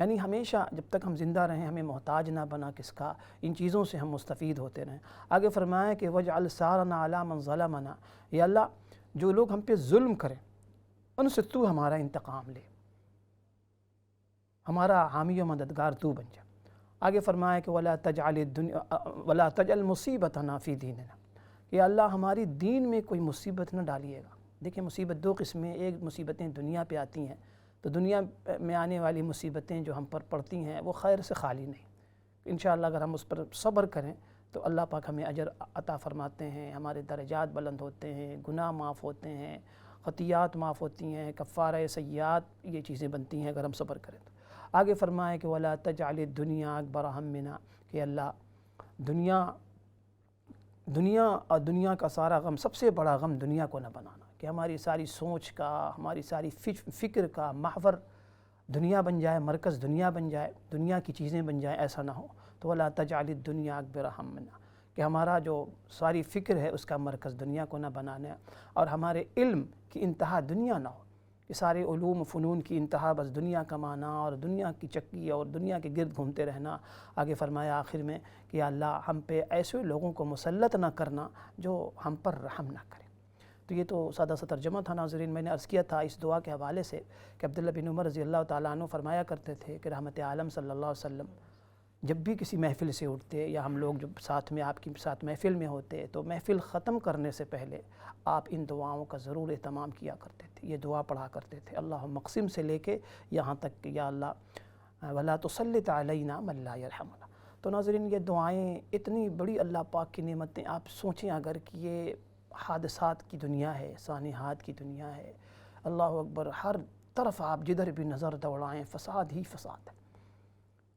یعنی ہمیشہ جب تک ہم زندہ رہیں ہمیں محتاج نہ بنا کس کا، ان چیزوں سے ہم مستفید ہوتے رہیں۔ آگے فرمایا کہ وَاجْعَلْ ثَارَنَا عَلَىٰ مَنْ ظَلَمَنَا، یا اللہ جو لوگ ہم پہ ظلم کریں ان سے تو ہمارا انتقام لے، ہمارا حامی و مددگار تو بن جا۔ آگے فرمایا کہ وَلَا تَجْعَلْ مُصِيبَتَنَا فِي دِينِنَا، کہ اللہ ہماری دین میں کوئی مصیبت نہ ڈالیے گا۔ دیکھیں مصیبت دو قسمیں، ایک مصیبتیں دنیا پہ آتی ہیں تو دنیا میں آنے والی مصیبتیں جو ہم پر پڑتی ہیں وہ خیر سے خالی نہیں، انشاءاللہ اگر ہم اس پر صبر کریں تو اللہ پاک ہمیں اجر عطا فرماتے ہیں، ہمارے درجات بلند ہوتے ہیں، گناہ معاف ہوتے ہیں، خطیات معاف ہوتی ہیں، کفارہ سیئات یہ چیزیں بنتی ہیں اگر ہم صبر کریں تو۔ آگے فرمائے کہ وَلَا تَجْعَلِ الدُّنْيَا أَكْبَرَ هَمِّنَا، کہ اللہ دنیا کا سارا غم، سب سے بڑا غم دنیا کو نہ بنانا، کہ ہماری ساری سوچ کا، ہماری ساری فکر کا محور دنیا بن جائے، مرکز دنیا بن جائے، دنیا کی چیزیں بن جائیں، ایسا نہ ہو۔ تو وَلَا تَجْعَلِ الدُّنْيَا أَكْبَرَ هَمِّنَا، کہ ہمارا جو ساری فکر ہے اس کا مرکز دنیا کو نہ بنانا، اور ہمارے علم کی انتہا دنیا نہ ہو، کہ سارے علوم و فنون کی انتہا بس دنیا کمانا اور دنیا کی چکی اور دنیا کے گرد گھومتے رہنا۔ آگے فرمایا آخر میں کہ یا اللہ ہم پہ ایسے لوگوں کو مسلط نہ کرنا جو ہم پر رحم نہ کریں۔ تو یہ تو سادہ سا ترجمہ تھا ناظرین، میں نے عرض کیا تھا اس دعا کے حوالے سے کہ عبداللہ بن عمر رضی اللہ تعالیٰ عنہ فرمایا کرتے تھے کہ رحمت عالم صلی اللہ علیہ وسلم جب بھی کسی محفل سے اٹھتے یا ہم لوگ جب ساتھ میں آپ کی ساتھ محفل میں ہوتے تو محفل ختم کرنے سے پہلے آپ ان دعاؤں کا ضرور اہتمام کیا کرتے تھے، یہ دعا پڑھا کرتے تھے، اللہم اقسم سے لے کے یہاں تک کہ یا اللہ ولا تسلط علینا من لا یرحمنا۔ تو ناظرین یہ دعائیں اتنی بڑی اللہ پاک کی نعمتیں، آپ سوچیں اگر کہ یہ حادثات کی دنیا ہے، سانحات کی دنیا ہے، اللہ اکبر، ہر طرف آپ جدھر بھی نظر دوڑائیں فساد ہی فساد ہے،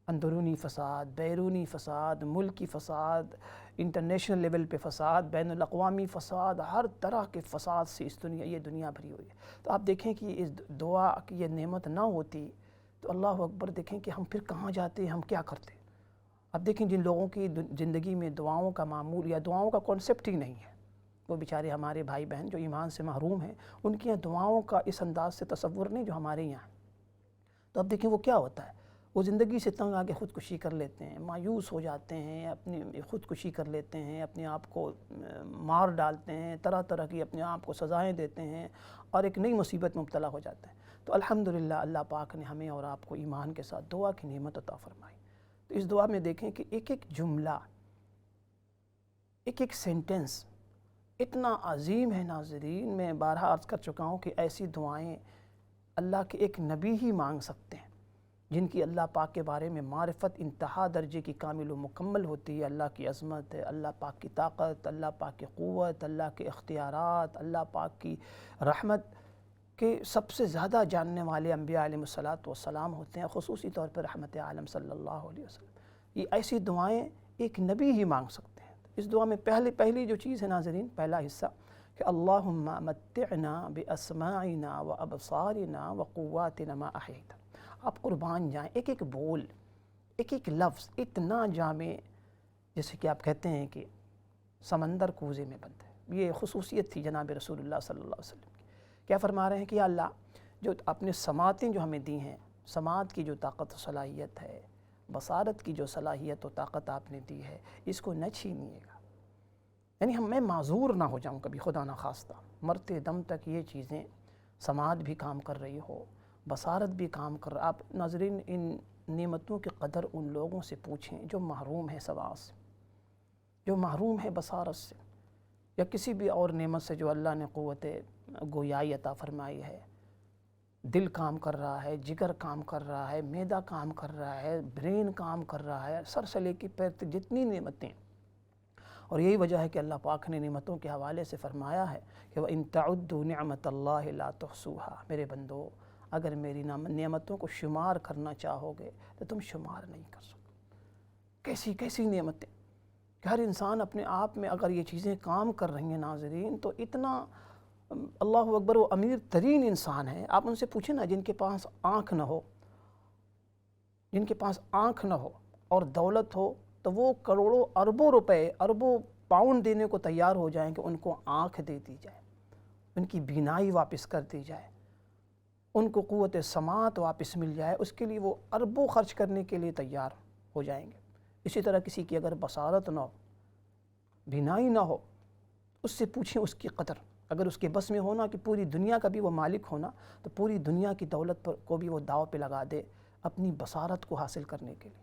اندرونی فساد، بیرونی فساد، ملکی فساد، انٹرنیشنل لیول پہ فساد، بین الاقوامی فساد، ہر طرح کے فساد سے یہ دنیا بھری ہوئی ہے۔ تو آپ دیکھیں کہ اس دعا کی یہ نعمت نہ ہوتی تو اللہ اکبر، دیکھیں کہ ہم پھر کہاں جاتے، ہم کیا کرتے۔ اب دیکھیں جن لوگوں کی زندگی میں دعاؤں کا معمول یا دعاؤں کا کانسیپٹ ہی نہیں ہے، وہ بیچارے ہمارے بھائی بہن جو ایمان سے محروم ہیں، ان کی دعاؤں کا اس انداز سے تصور نہیں جو ہمارے یہاں ہے۔ تو اب دیکھیں وہ کیا ہوتا ہے، وہ زندگی سے تنگ آ کے خودکشی کر لیتے ہیں، مایوس ہو جاتے ہیں، اپنی خودکشی کر لیتے ہیں، اپنے آپ کو مار ڈالتے ہیں، طرح طرح کی اپنے آپ کو سزائیں دیتے ہیں اور ایک نئی مصیبت میں مبتلا ہو جاتے ہیں۔ تو الحمدللہ اللہ پاک نے ہمیں اور آپ کو ایمان کے ساتھ دعا کی نعمت عطا فرمائی۔ تو اس دعا میں دیکھیں کہ ایک ایک جملہ، ایک ایک سینٹنس اتنا عظیم ہے ناظرین، میں بارہا عرض کر چکا ہوں کہ ایسی دعائیں اللہ کے ایک نبی ہی مانگ سکتے ہیں، جن کی اللہ پاک کے بارے میں معرفت انتہا درجے کی کامل و مکمل ہوتی ہے۔ اللہ کی عظمت، اللہ پاک کی طاقت، اللہ پاک کی قوت، اللہ کے اختیارات، اللہ پاک کی رحمت کے سب سے زیادہ جاننے والے انبیاء علیہ السلام ہوتے ہیں، خصوصی طور پر رحمت عالم صلی اللہ علیہ وسلم۔ یہ ایسی دعائیں ایک نبی ہی مانگ سکتے ہیں۔ اس دعا میں پہلی جو چیز ہے ناظرین، پہلا حصہ کہ اللہم متعنا باسماعنا وابصارنا وقواتنا ما احییتنا۔ آپ قربان جائیں، ایک ایک بول، ایک ایک لفظ اتنا جامع، جیسے کہ آپ کہتے ہیں کہ سمندر کوزے میں بند ہے۔ یہ خصوصیت تھی جناب رسول اللہ صلی اللہ علیہ وسلم کی۔ کیا فرما رہے ہیں کہ یا اللہ جو اپنے سماعتیں جو ہمیں دی ہیں، سماعت کی جو طاقت و صلاحیت ہے، بصارت کی جو صلاحیت و طاقت آپ نے دی ہے، اس کو نہ چھینیے گا۔ یعنی میں معذور نہ ہو جاؤں کبھی، خدا نہ خواستہ، مرتے دم تک یہ چیزیں، سماعت بھی کام کر رہی ہو، بصارت بھی کام کر رہا۔ آپ ناظرین ان نعمتوں کی قدر ان لوگوں سے پوچھیں جو محروم ہیں سماعت سے، جو محروم ہے بصارت سے، یا کسی بھی اور نعمت سے جو اللہ نے قوت گویائی عطا فرمائی ہے۔ دل کام کر رہا ہے، جگر کام کر رہا ہے، معدہ کام کر رہا ہے، برین کام کر رہا ہے، سر سے لے کے پیر تک جتنی نعمتیں۔ اور یہی وجہ ہے کہ اللہ پاک نے نعمتوں کے حوالے سے فرمایا ہے کہ وَإِن تَعُدُّوا نِعْمَةَ اللَّهِ لَا تُحْصُوهَا، میرے بندو اگر میری نعمتوں کو شمار کرنا چاہو گے تو تم شمار نہیں کر سکو۔ کیسی کیسی نعمتیں کہ ہر انسان اپنے آپ میں اگر یہ چیزیں کام کر رہی ہیں ناظرین، تو اتنا اللہ اکبر، وہ امیر ترین انسان ہے۔ آپ ان سے پوچھیں نا، جن کے پاس آنکھ نہ ہو، جن کے پاس آنکھ نہ ہو اور دولت ہو، تو وہ کروڑوں اربوں روپے، اربوں پاؤنڈ دینے کو تیار ہو جائیں کہ ان کو آنکھ دے دی جائے، ان کی بینائی واپس کر دی جائے۔ ان کو قوت سماعت واپس مل جائے، اس کے لیے وہ اربوں خرچ کرنے کے لیے تیار ہو جائیں گے۔ اسی طرح کسی کی اگر بصارت نہ ہو، بینائی نہ ہو، اس سے پوچھیں اس کی قدر۔ اگر اس کے بس میں ہونا کہ پوری دنیا کا بھی وہ مالک ہونا، تو پوری دنیا کی دولت پر کو بھی وہ داؤ پہ لگا دے اپنی بصارت کو حاصل کرنے کے لیے۔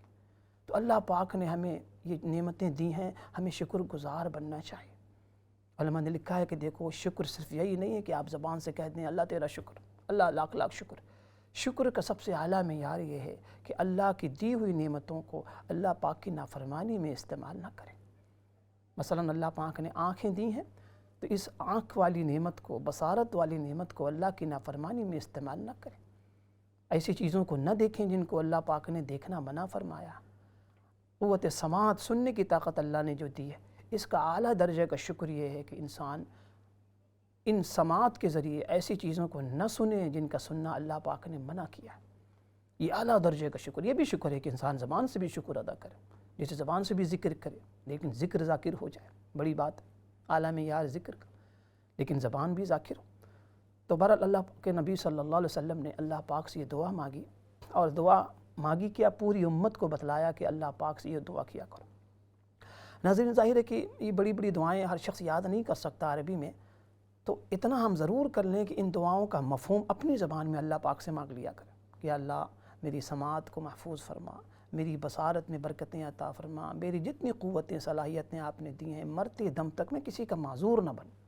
تو اللہ پاک نے ہمیں یہ نعمتیں دی ہیں، ہمیں شکر گزار بننا چاہیے۔ علماء نے لکھا ہے کہ دیکھو، شکر صرف یہی نہیں ہے کہ آپ زبان سے کہہ دیں اللہ تیرا شکر، اللہ لاکھ لاکھ شکر۔ شکر کا سب سے اعلیٰ معیار یہ ہے کہ اللہ کی دی ہوئی نعمتوں کو اللہ پاک کی نافرمانی میں استعمال نہ کریں۔ مثلا اللہ پاک نے آنکھیں دی ہیں، تو اس آنکھ والی نعمت کو، بصارت والی نعمت کو اللہ کی نافرمانی میں استعمال نہ کریں۔ ایسی چیزوں کو نہ دیکھیں جن کو اللہ پاک نے دیکھنا منع فرمایا۔ قوت سماعت، سننے کی طاقت اللہ نے جو دی ہے، اس کا اعلیٰ درجے کا شکر یہ ہے کہ انسان ان سماعت کے ذریعے ایسی چیزوں کو نہ سنے جن کا سننا اللہ پاک نے منع کیا ہے۔ یہ اعلیٰ درجے کا شکر۔ یہ بھی شکر ہے کہ انسان زبان سے بھی شکر ادا کرے، جیسے زبان سے بھی ذکر کرے، لیکن ذکر ذاکر ہو جائے، بڑی بات ہے، اعلیٰ معیار ذکر کا، لیکن زبان بھی ذاکر ہو۔ تو بہرحال اللہ کے نبی صلی اللہ علیہ وسلم نے اللہ پاک سے یہ دعا مانگی، اور دعا مانگی کیا، پوری امت کو بتلایا کہ اللہ پاک سے یہ دعا کیا کرو۔ ناظرین، ظاہر ہے کہ یہ بڑی بڑی دعائیں ہر شخص یاد نہیں کر سکتا عربی میں، تو اتنا ہم ضرور کر لیں کہ ان دعاؤں کا مفہوم اپنی زبان میں اللہ پاک سے مانگ لیا کریں کہ اللہ میری سماعت کو محفوظ فرما، میری بصارت میں برکتیں عطا فرما، میری جتنی قوتیں صلاحیتیں آپ نے دی ہیں، مرتے دم تک میں کسی کا معذور نہ بنوں،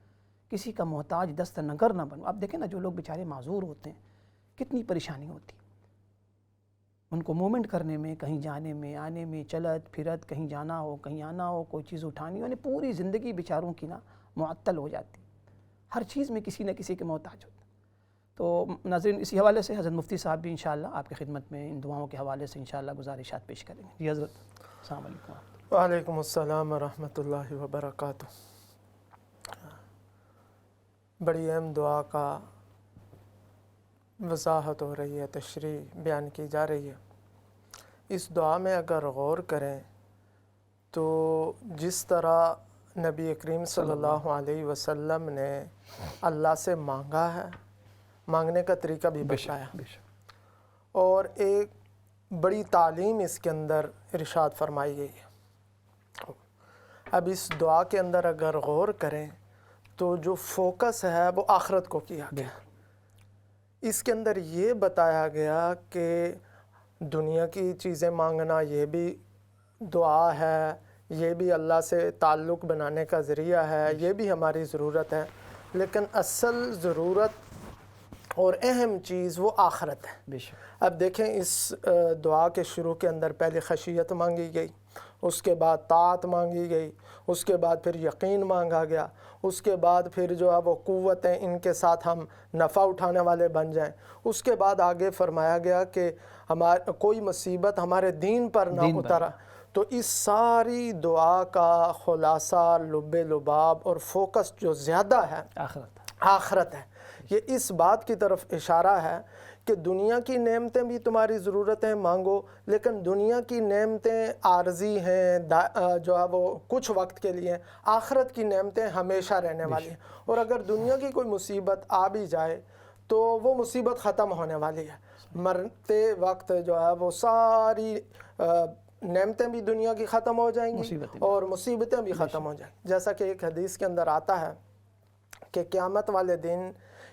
کسی کا محتاج دست نگر نہ بنوں۔ اب دیکھیں نا، جو لوگ بیچارے معذور ہوتے ہیں کتنی پریشانی ہوتی ہے ان کو مومنٹ کرنے میں، کہیں جانے میں، آنے میں، چلت پھرت، کہیں جانا ہو، کہیں آنا ہو، کوئی چیز اٹھانی ہو، یعنی پوری زندگی بیچاروں کی نا معطل ہو جاتی، ہر چیز میں کسی نہ کسی کے محتاج ہوتے۔ تو ناظرین، اسی حوالے سے حضرت مفتی صاحب بھی انشاءاللہ آپ کی خدمت میں ان دعاؤں کے حوالے سے انشاءاللہ گزارشات پیش کریں گے۔ جی حضرت، السلام علیکم۔ وعلیکم السلام ورحمۃ اللہ وبرکاتہ۔ بڑی اہم دعا کا وضاحت ہو رہی ہے، تشریح بیان کی جا رہی ہے۔ اس دعا میں اگر غور کریں تو جس طرح نبی کریم صلی اللہ علیہ وسلم نے اللہ سے مانگا ہے، مانگنے کا طریقہ بھی بتایا، اور ایک بڑی تعلیم اس کے اندر ارشاد فرمائی گئی ہے۔ اب اس دعا کے اندر اگر غور کریں تو جو فوکس ہے وہ آخرت کو کیا گیا۔ اس کے اندر یہ بتایا گیا کہ دنیا کی چیزیں مانگنا یہ بھی دعا ہے، یہ بھی اللہ سے تعلق بنانے کا ذریعہ ہے، یہ بھی ہماری ضرورت ہے، لیکن اصل ضرورت اور اہم چیز وہ آخرت ہے۔ اب دیکھیں، اس دعا کے شروع کے اندر پہلے خشیت مانگی گئی، اس کے بعد طاعت مانگی گئی، اس کے بعد پھر یقین مانگا گیا، اس کے بعد پھر جو ہے وہ قوتیں، ان کے ساتھ ہم نفع اٹھانے والے بن جائیں، اس کے بعد آگے فرمایا گیا کہ کوئی مصیبت ہمارے دین پر نہ اترا۔ تو اس ساری دعا کا خلاصہ، لب لباب اور فوکس جو زیادہ ہے آخرت ہے۔ یہ اس بات کی طرف اشارہ ہے کہ دنیا کی نعمتیں بھی تمہاری ضرورت ہیں، مانگو، لیکن دنیا کی نعمتیں عارضی ہیں، جو ہے وہ کچھ وقت کے لیے، آخرت کی نعمتیں ہمیشہ رہنے والی ہیں۔ اور اگر دنیا کی کوئی مصیبت آ بھی جائے تو وہ مصیبت ختم ہونے والی ہے، مرتے وقت جو ہے وہ ساری نعمتیں بھی دنیا کی ختم ہو جائیں گی اور مصیبتیں بھی ختم ہو جائیں گی۔ جیسا کہ ایک حدیث کے اندر آتا ہے کہ قیامت والے دن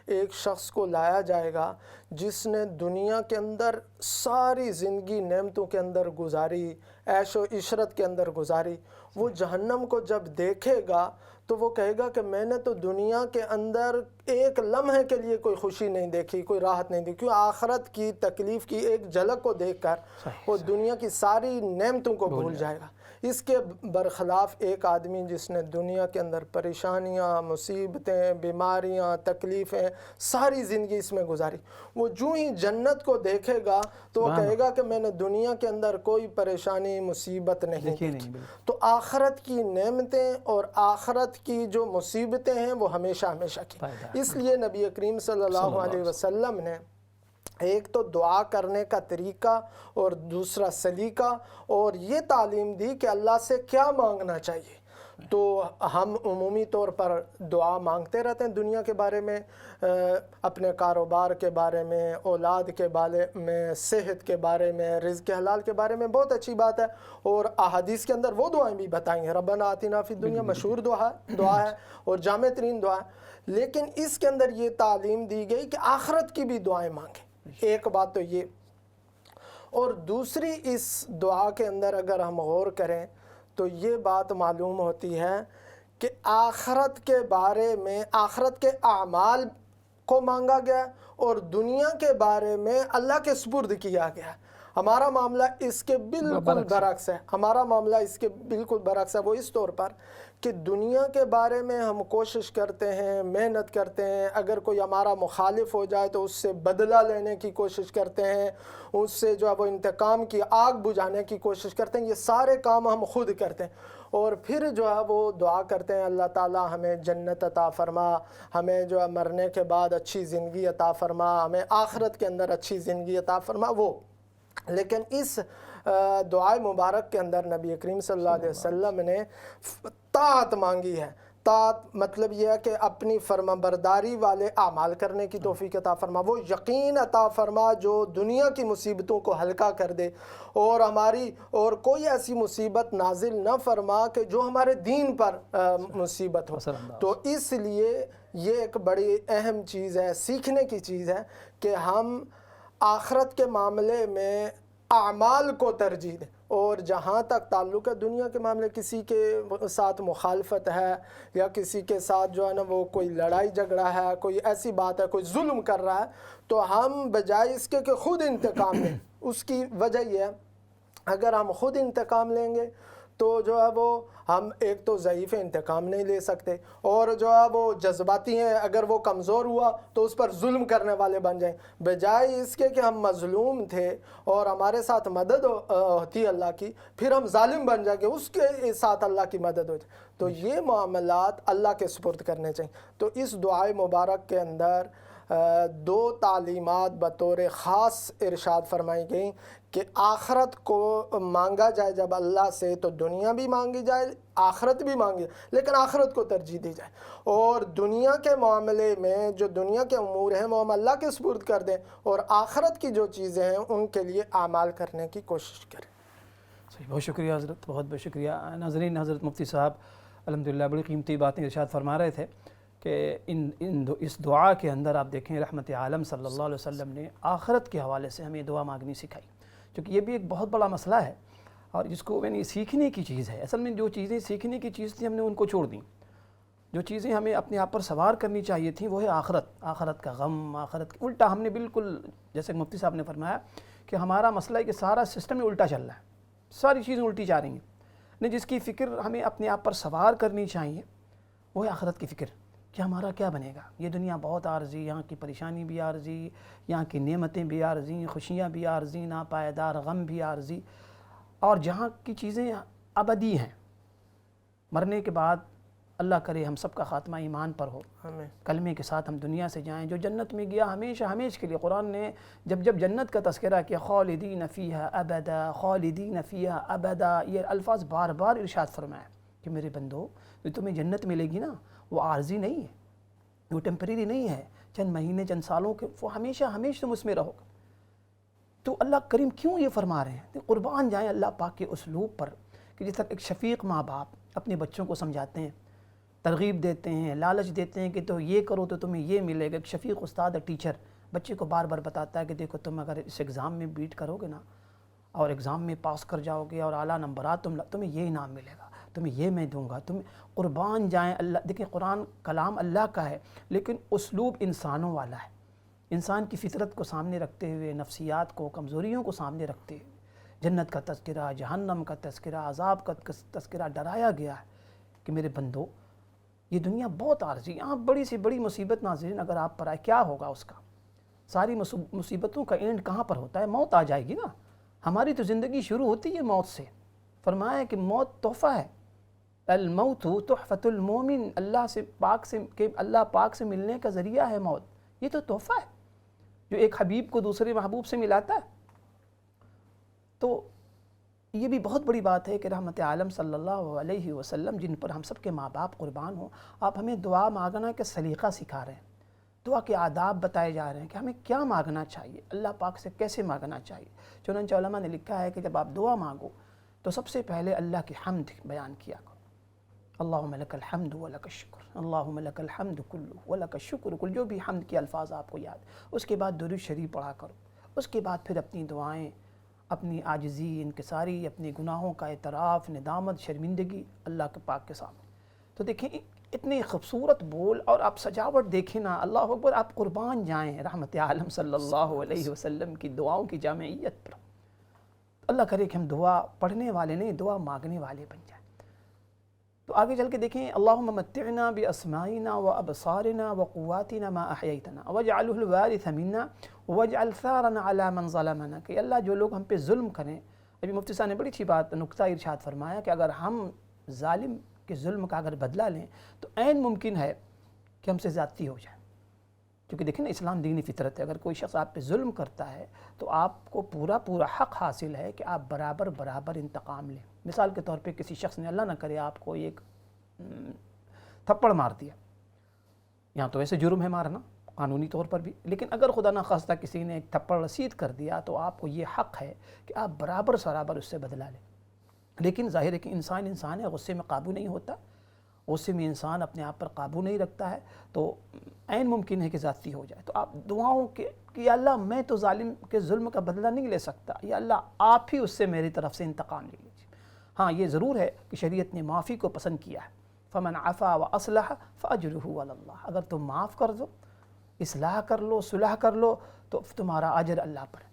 ایک شخص کو لایا جائے گا جس نے دنیا کے اندر ساری زندگی نعمتوں کے اندر گزاری، عیش و عشرت کے اندر گزاری۔ وہ جہنم کو جب دیکھے گا تو وہ کہے گا کہ میں نے تو دنیا کے اندر ایک لمحے کے لیے کوئی خوشی نہیں دیکھی، کوئی راحت نہیں دیکھی، کیوں آخرت کی تکلیف کی ایک جھلک کو دیکھ کر وہ دنیا کی ساری نعمتوں کو بھول جائے گا۔ اس کے برخلاف ایک آدمی جس نے دنیا کے اندر پریشانیاں، مصیبتیں، بیماریاں، تکلیفیں، ساری زندگی اس میں گزاری، وہ جو ہی جنت کو دیکھے گا تو وہ کہے گا کہ میں نے دنیا کے اندر کوئی پریشانی، مصیبت نہیں دیکھی۔ تو آخرت کی نعمتیں اور آخرت کی جو مصیبتیں ہیں وہ ہمیشہ ہمیشہ کی۔ اس لیے نبی کریم صلی اللہ علیہ وسلم نے ایک تو دعا کرنے کا طریقہ اور دوسرا سلیقہ اور یہ تعلیم دی کہ اللہ سے کیا مانگنا چاہیے۔ تو ہم عمومی طور پر دعا مانگتے رہتے ہیں دنیا کے بارے میں، اپنے کاروبار کے بارے میں، اولاد کے بارے میں، صحت کے بارے میں، رزق حلال کے بارے میں، بہت اچھی بات ہے، اور احادیث کے اندر وہ دعائیں بھی بتائیں ہیں، ربنا آتنا فی الدنیا مشہور دعا ہے اور جامع ترین دعا ہے، لیکن اس کے اندر یہ تعلیم دی گئی کہ آخرت کی بھی دعائیں مانگیں، ایک بات تو یہ، اور دوسری اس دعا کے اندر اگر ہم غور کریں تو یہ بات معلوم ہوتی ہے کہ آخرت کے بارے میں، آخرت کے اعمال کو مانگا گیا اور دنیا کے بارے میں اللہ کے سپرد کیا گیا۔ ہمارا معاملہ اس کے بالکل برعکس ہے، ہمارا معاملہ اس کے بالکل برعکس ہے، وہ اس طور پر کہ دنیا کے بارے میں ہم کوشش کرتے ہیں، محنت کرتے ہیں، اگر کوئی ہمارا مخالف ہو جائے تو اس سے بدلہ لینے کی کوشش کرتے ہیں، اس سے جو ہے وہ انتقام کی آگ بجھانے کی کوشش کرتے ہیں، یہ سارے کام ہم خود کرتے ہیں، اور پھر جو ہے وہ دعا کرتے ہیں اللہ تعالیٰ ہمیں جنت عطا فرما، ہمیں جو ہے مرنے کے بعد اچھی زندگی عطا فرما، ہمیں آخرت کے اندر اچھی زندگی عطا فرما، وہ لیکن اس دعائے مبارک کے اندر نبی کریم صلی اللہ علیہ وسلم نے طاعت مانگی ہے۔ طاعت مطلب یہ ہے کہ اپنی فرما برداری والے اعمال کرنے کی توفیق عطا فرما، وہ یقین عطا فرما جو دنیا کی مصیبتوں کو ہلکا کر دے، اور ہماری اور کوئی ایسی مصیبت نازل نہ فرما کہ جو ہمارے دین پر مصیبت ہو۔ تو اس لیے یہ ایک بڑی اہم چیز ہے، سیکھنے کی چیز ہے کہ ہم آخرت کے معاملے میں اعمال کو ترجیح دیں، اور جہاں تک تعلق ہے دنیا کے معاملے، کسی کے ساتھ مخالفت ہے یا کسی کے ساتھ جو ہے نا وہ کوئی لڑائی جھگڑا ہے، کوئی ایسی بات ہے، کوئی ظلم کر رہا ہے، تو ہم بجائے اس کے کہ خود انتقام لیں، اس کی وجہ یہ ہے اگر ہم خود انتقام لیں گے تو جو ہے وہ ہم ایک تو ضعیف انتقام نہیں لے سکتے، اور جو ہے وہ جذباتی ہیں، اگر وہ کمزور ہوا تو اس پر ظلم کرنے والے بن جائیں، بجائے اس کے کہ ہم مظلوم تھے اور ہمارے ساتھ مدد ہوتی اللہ کی، پھر ہم ظالم بن جائیں گے، اس کے ساتھ اللہ کی مدد ہو جائے، تو یہ معاملات اللہ کے سپرد کرنے چاہیے۔ تو اس دعائے مبارک کے اندر دو تعلیمات بطور خاص ارشاد فرمائی گئیں کہ آخرت کو مانگا جائے جب اللہ سے، تو دنیا بھی مانگی جائے، آخرت بھی مانگی جائے، لیکن آخرت کو ترجیح دی جائے، اور دنیا کے معاملے میں جو دنیا کے امور ہیں وہ ہم اللہ کے سپرد کر دیں، اور آخرت کی جو چیزیں ہیں ان کے لیے اعمال کرنے کی کوشش کریں۔ صحیح، بہت شکریہ حضرت، بہت بہت شکریہ۔ ناظرین، حضرت مفتی صاحب الحمدللہ بڑی قیمتی باتیں ارشاد فرما رہے تھے کہ اس دعا کے اندر آپ دیکھیں رحمت عالم صلی اللہ علیہ وسلم نے آخرت کے حوالے سے ہمیں دعا مانگنی سکھائی، کیونکہ یہ بھی ایک بہت بڑا مسئلہ ہے، اور جس کو یعنی سیکھنے کی چیز ہے۔ اصل میں جو چیزیں سیکھنے کی چیز تھی ہم نے ان کو چھوڑ دیں، جو چیزیں ہمیں اپنے آپ پر سوار کرنی چاہیے تھیں وہ ہے آخرت کا غم، آخرت الٹا ہم نے بالکل، جیسے مفتی صاحب نے فرمایا کہ ہمارا مسئلہ ہے کہ سارا سسٹم الٹا چل رہا ہے، ساری چیزیں الٹی جا رہی ہیں، نہیں جس کی فکر ہمیں اپنے آپ پر سوار کرنی چاہیے وہ ہے آخرت کی فکر، کہ ہمارا کیا بنے گا۔ یہ دنیا بہت عارضی، یہاں کی پریشانی بھی عارضی، یہاں کی نعمتیں بھی عارضی، خوشیاں بھی عارضی، ناپائیدار غم بھی عارضی، اور جہاں کی چیزیں ابدی ہیں، مرنے کے بعد اللہ کرے ہم سب کا خاتمہ ایمان پر ہو، کلمے کے ساتھ ہم دنیا سے جائیں۔ جو جنت میں گیا ہمیشہ ہمیشہ کے لیے، قرآن نے جب جنت کا تذکرہ کیا خالدین فیہا ابدا، خالدین فیہا ابدا، یہ الفاظ بار بار ارشاد فرمایا کہ میرے بندو جو تمہیں جنت ملے گی نا وہ عارضی نہیں ہے، وہ ٹیمپریری نہیں ہے، چند مہینے چند سالوں کے، وہ ہمیشہ ہمیشہ تم اس میں رہو گے۔ تو اللہ کریم کیوں یہ فرما رہے ہیں؟ قربان جائیں اللہ پاک کے اسلوب پر، کہ جس طرح ایک شفیق ماں باپ اپنے بچوں کو سمجھاتے ہیں، ترغیب دیتے ہیں، لالچ دیتے ہیں کہ تو یہ کرو تو تمہیں یہ ملے گا۔ ایک شفیق استاد ٹیچر بچے کو بار بار بتاتا ہے کہ دیکھو تم اگر اس ایگزام میں بیٹ کرو گے نا اور ایگزام میں پاس کر جاؤ گے اور اعلیٰ نمبرات تمہیں یہ انعام ملے گا، تمہیں یہ میں دوں گا، تم قربان جائیں اللہ۔ دیکھیں قرآن کلام اللہ کا ہے لیکن اسلوب انسانوں والا ہے، انسان کی فطرت کو سامنے رکھتے ہوئے، نفسیات کو، کمزوریوں کو سامنے رکھتے ہوئے جنت کا تذکرہ، جہنم کا تذکرہ، عذاب کا تذکرہ ڈرایا گیا ہے کہ میرے بندو یہ دنیا بہت عارضی، یہاں بڑی سی بڑی مصیبت ناظرین اگر آپ پر آئے کیا ہوگا اس کا؟ ساری مصیبتوں کا اینڈ کہاں پر ہوتا ہے؟ موت آ جائے گی نا۔ ہماری تو زندگی شروع ہوتی ہے موت سے، فرمایا کہ موت تحفہ ہے، الموت تحفۃ المومن، اللہ پاک سے ملنے کا ذریعہ ہے موت، یہ تو تحفہ ہے جو ایک حبیب کو دوسرے محبوب سے ملاتا ہے۔ تو یہ بھی بہت بڑی بات ہے کہ رحمت عالم صلی اللہ علیہ وسلم جن پر ہم سب کے ماں باپ قربان ہوں، آپ ہمیں دعا مانگنا کے سلیقہ سکھا رہے ہیں، دعا کے آداب بتائے جا رہے ہیں کہ ہمیں کیا مانگنا چاہیے، اللہ پاک سے کیسے مانگنا چاہیے۔ چنانچہ علماء نے لکھا ہے کہ جب آپ دعا مانگو تو سب سے پہلے اللہ کی حمد بیان کیا کرو، اللہم لک الحمد ولک الشکر، اللہم لک الحمد کلہ ولک الشکر کل، جو بھی حمد کے الفاظ آپ کو یاد، اس کے بعد درود شریف پڑھا کرو، اس کے بعد پھر اپنی دعائیں، اپنی عاجزی، انکساری، اپنے گناہوں کا اعتراف، ندامت، شرمندگی اللہ کے پاک کے سامنے۔ تو دیکھیں اتنے خوبصورت بول، اور آپ سجاوٹ دیکھیں نا، اللہ اکبر، آپ قربان جائیں رحمت عالم صلی اللہ علیہ وسلم کی دعاؤں کی جامعیت پر۔ اللہ کرے کہ ہم دعا پڑھنے والے نہیں، دعا مانگنے والے بن جائیں۔ تو آگے چل کے دیکھیں، اللہم متعنا باسماعنا وابصارنا وقواتنا ما احییتنا واجعلہ الوارث منا واجعل ثارنا علی من ظلمنا، کہ اللہ جو لوگ ہم پہ ظلم کریں، ابھی مفتی صاحب نے بڑی اچھی بات نکتہ ارشاد فرمایا کہ اگر ہم ظالم کے ظلم کا اگر بدلہ لیں تو عین ممکن ہے کہ ہم سے زیادتی ہو جائے، کیونکہ دیکھیں نا اسلام دینی فطرت ہے، اگر کوئی شخص آپ پہ ظلم کرتا ہے تو آپ کو پورا حق حاصل ہے کہ آپ برابر انتقام لیں۔ مثال کے طور پہ کسی شخص نے، اللہ نہ کرے، آپ کو ایک تھپڑ مار دیا، یہاں تو ویسے جرم ہے مارنا قانونی طور پر بھی، لیکن اگر خدا نخواستہ کسی نے ایک تھپڑ رسید کر دیا تو آپ کو یہ حق ہے کہ آپ برابر اس سے بدلہ لیں۔ لیکن ظاہر ہے کہ انسان ہے، غصے میں قابو نہیں ہوتا، غصے میں انسان اپنے آپ پر قابو نہیں رکھتا ہے، تو عین ممکن ہے کہ زیادتی ہو جائے۔ تو آپ دعاؤں کہ یا اللہ میں تو ظالم کے ظلم کا بدلہ نہیں لے سکتا، یا اللہ آپ ہی اس سے میری طرف سے انتقام لے لیجیے۔ ہاں یہ ضرور ہے کہ شریعت نے معافی کو پسند کیا ہے، فمن عفا واصلح فاجرہ علی اللہ، اگر تم معاف کر دو، اصلاح کر لو، صلح کر لو، تو تمہارا اجر اللہ پر ہے۔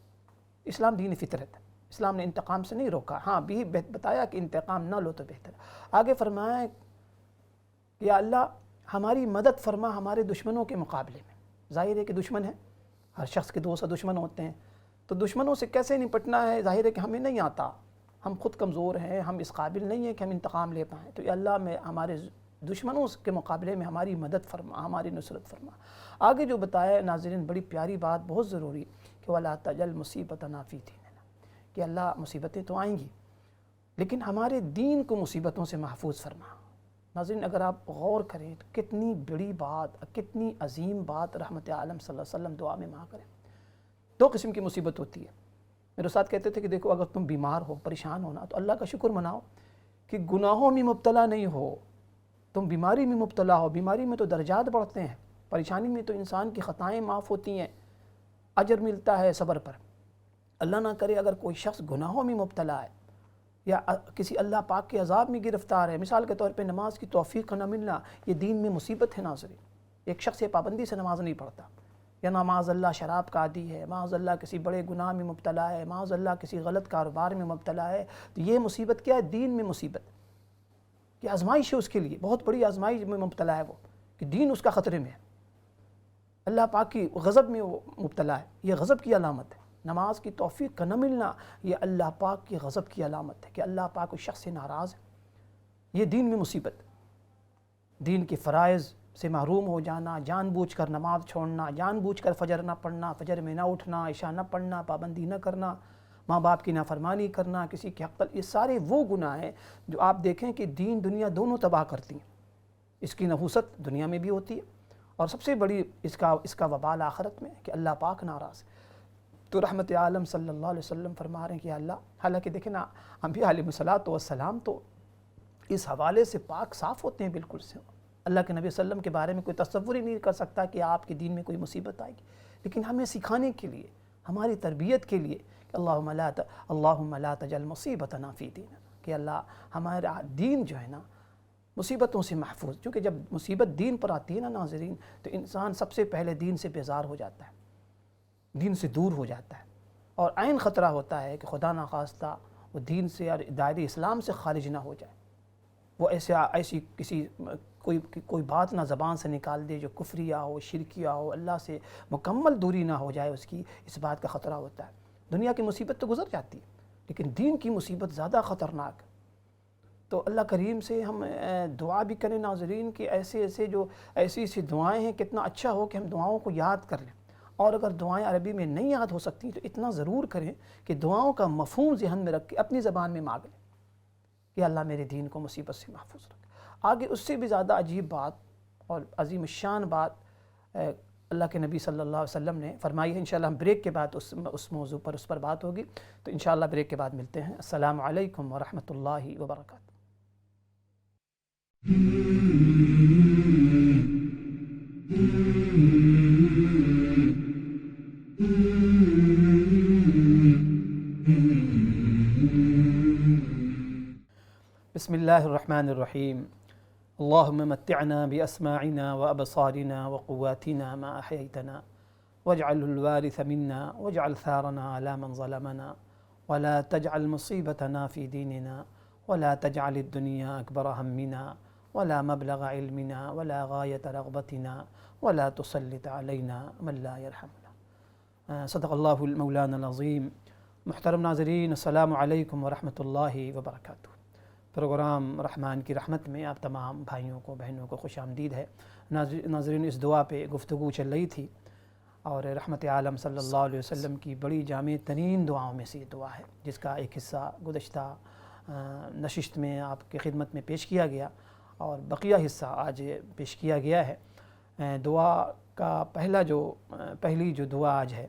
اسلام دین فطرت ہے، اسلام نے انتقام سے نہیں روکا، ہاں بھی بتایا کہ انتقام نہ لو تو بہتر ہے۔ آگے فرمایا کہ یا اللہ ہماری مدد فرما ہمارے دشمنوں کے مقابلے میں۔ ظاہر ہے کہ دشمن ہے، ہر شخص کے 200 دشمن ہوتے ہیں، تو دشمنوں سے کیسے نپٹنا ہے، ظاہر ہے کہ ہمیں نہیں آتا، ہم خود کمزور ہیں، ہم اس قابل نہیں ہیں کہ ہم انتقام لے پائیں، تو یا اللہ میں ہمارے دشمنوں کے مقابلے میں ہماری مدد فرما، ہماری نصرت فرما۔ آگے جو بتایا ناظرین بڑی پیاری بات، بہت ضروری، کہ وَلَا تَجْعَلْ مُصِيبَتَنَا فِي دِينِنَا، کہ اللہ مصیبتیں تو آئیں گی لیکن ہمارے دین کو مصیبتوں سے محفوظ فرما۔ ناظرین اگر آپ غور کریں تو کتنی بڑی بات، کتنی عظیم بات رحمت عالم صلی اللہ علیہ وسلم دعا میں مانگ کریں۔ 2 قسم کی مصیبت ہوتی ہے، میرے ساتھ کہتے تھے کہ دیکھو اگر تم بیمار ہو، پریشان ہونا، تو اللہ کا شکر مناؤ کہ گناہوں میں مبتلا نہیں ہو، تم بیماری میں مبتلا ہو، بیماری میں تو درجات بڑھتے ہیں، پریشانی میں تو انسان کی خطائیں معاف ہوتی ہیں، اجر ملتا ہے صبر پر۔ اللہ نہ کرے اگر کوئی شخص گناہوں میں مبتلا ہے یا کسی اللہ پاک کے عذاب میں گرفتار ہے، مثال کے طور پہ نماز کی توفیق نہ ملنا، یہ دین میں مصیبت ہے ناظرین۔ ایک شخص یہ پابندی سے نماز نہیں پڑھتا، یا معاذ اللہ شراب کا عادی ہے، معاذ اللہ کسی بڑے گناہ میں مبتلا ہے، معاذ اللہ کسی غلط کاروبار میں مبتلا ہے، تو یہ مصیبت کیا ہے؟ دین میں مصیبت، کہ آزمائش ہے اس کے لیے، بہت بڑی آزمائش میں مبتلا ہے وہ، کہ دین اس کا خطرے میں ہے، اللہ پاک کی غضب میں وہ مبتلا ہے، یہ غضب کی علامت ہے۔ نماز کی توفیق کا نہ ملنا یہ اللہ پاک کی غضب کی علامت ہے، کہ اللہ پاک اس شخص سے ناراض ہے، یہ دین میں مصیبت۔ دین کے فرائض سے محروم ہو جانا، جان بوجھ کر نماز چھوڑنا، جان بوجھ کر فجر نہ پڑھنا، فجر میں نہ اٹھنا، عشاء نہ پڑھنا، پابندی نہ کرنا، ماں باپ کی نافرمانی کرنا، کسی کے حق پر، یہ سارے وہ گناہ ہیں جو آپ دیکھیں کہ دین دنیا دونوں تباہ کرتی ہیں۔ اس کی نحوست دنیا میں بھی ہوتی ہے، اور سب سے بڑی اس کا وبال آخرت میں ہے کہ اللہ پاک ناراض ہے۔ تو رحمت عالم صلی اللہ علیہ وسلم فرما رہے ہیں کہ اللہ، حالانکہ دیکھیں نا انبیاء علیہ السلام تو اس حوالے سے پاک صاف ہوتے ہیں بالکل سے، اللہ کے نبی صلی اللہ علیہ وسلم کے بارے میں کوئی تصور ہی نہیں کر سکتا کہ آپ کے دین میں کوئی مصیبت آئے گی، لیکن ہمیں سکھانے کے لیے، ہماری تربیت کے لیے کہ اللہم لا تجعل مصیبتنا فی دیننا، کہ اللہ ہمارا دین جو ہے نا مصیبتوں سے محفوظ، کیونکہ جب مصیبت دین پر آتی ہے نا ناظرین، تو انسان سب سے پہلے دین سے بیزار ہو جاتا ہے، دین سے دور ہو جاتا ہے، اور عین خطرہ ہوتا ہے کہ خدا نخواستہ وہ دین سے اور دائرہ اسلام سے خارج نہ ہو جائے، وہ ایسی کسی کوئی بات نہ زبان سے نکال دے جو کفریہ ہو، شرکیہ ہو، اللہ سے مکمل دوری نہ ہو جائے اس کی، اس بات کا خطرہ ہوتا ہے۔ دنیا کی مصیبت تو گزر جاتی ہے لیکن دین کی مصیبت زیادہ خطرناک۔ تو اللہ کریم سے ہم دعا بھی کریں ناظرین کہ ایسی دعائیں ہیں، کتنا اچھا ہو کہ ہم دعاؤں کو یاد کر لیں، اور اگر دعائیں عربی میں نہیں یاد ہو سکتی تو اتنا ضرور کریں کہ دعاؤں کا مفہوم ذہن میں رکھ کے اپنی زبان میں مانگ لیں کہ اللہ میرے دین کو مصیبت سے محفوظ رکھے۔ آگے اس سے بھی زیادہ عجیب بات اور عظیم الشان بات اللہ کے نبی صلی اللہ علیہ وسلم نے فرمائی ہے۔ انشاءاللہ ہم بریک کے بعد اس موضوع پر اس پر بات ہوگی، تو انشاءاللہ بریک کے بعد ملتے ہیں۔ السلام علیکم ورحمۃ اللہ وبرکاتہ۔ بسم اللہ الرحمن الرحیم۔ اللہم متعنا بأسماعنا وأبصارنا وقواتنا ما أحييتنا واجعل الوارث منا واجعل ثارنا على من ظلمنا ولا تجعل مصيبتنا في ديننا ولا تجعل الدنيا أكبر همنا ولا مبلغ علمنا ولا غاية رغبتنا ولا تسلط علينا من لا يرحمنا۔ صدق اللہ المولانا العظیم۔ محترم ناظرین، السلام علیکم ورحمۃ اللہ وبرکاتہ۔ پروگرام رحمان کی رحمت میں آپ تمام بھائیوں کو بہنوں کو خوش آمدید ہے۔ ناظرین، اس دعا پہ گفتگو چل رہی تھی اور رحمت عالم صلی اللہ علیہ وسلم کی بڑی جامع ترین دعاؤں میں سے یہ دعا ہے، جس کا ایک حصہ گزشتہ نشست میں آپ کی خدمت میں پیش کیا گیا اور بقیہ حصہ آج پیش کیا گیا ہے۔ دعا کا پہلی جو دعا آج ہے،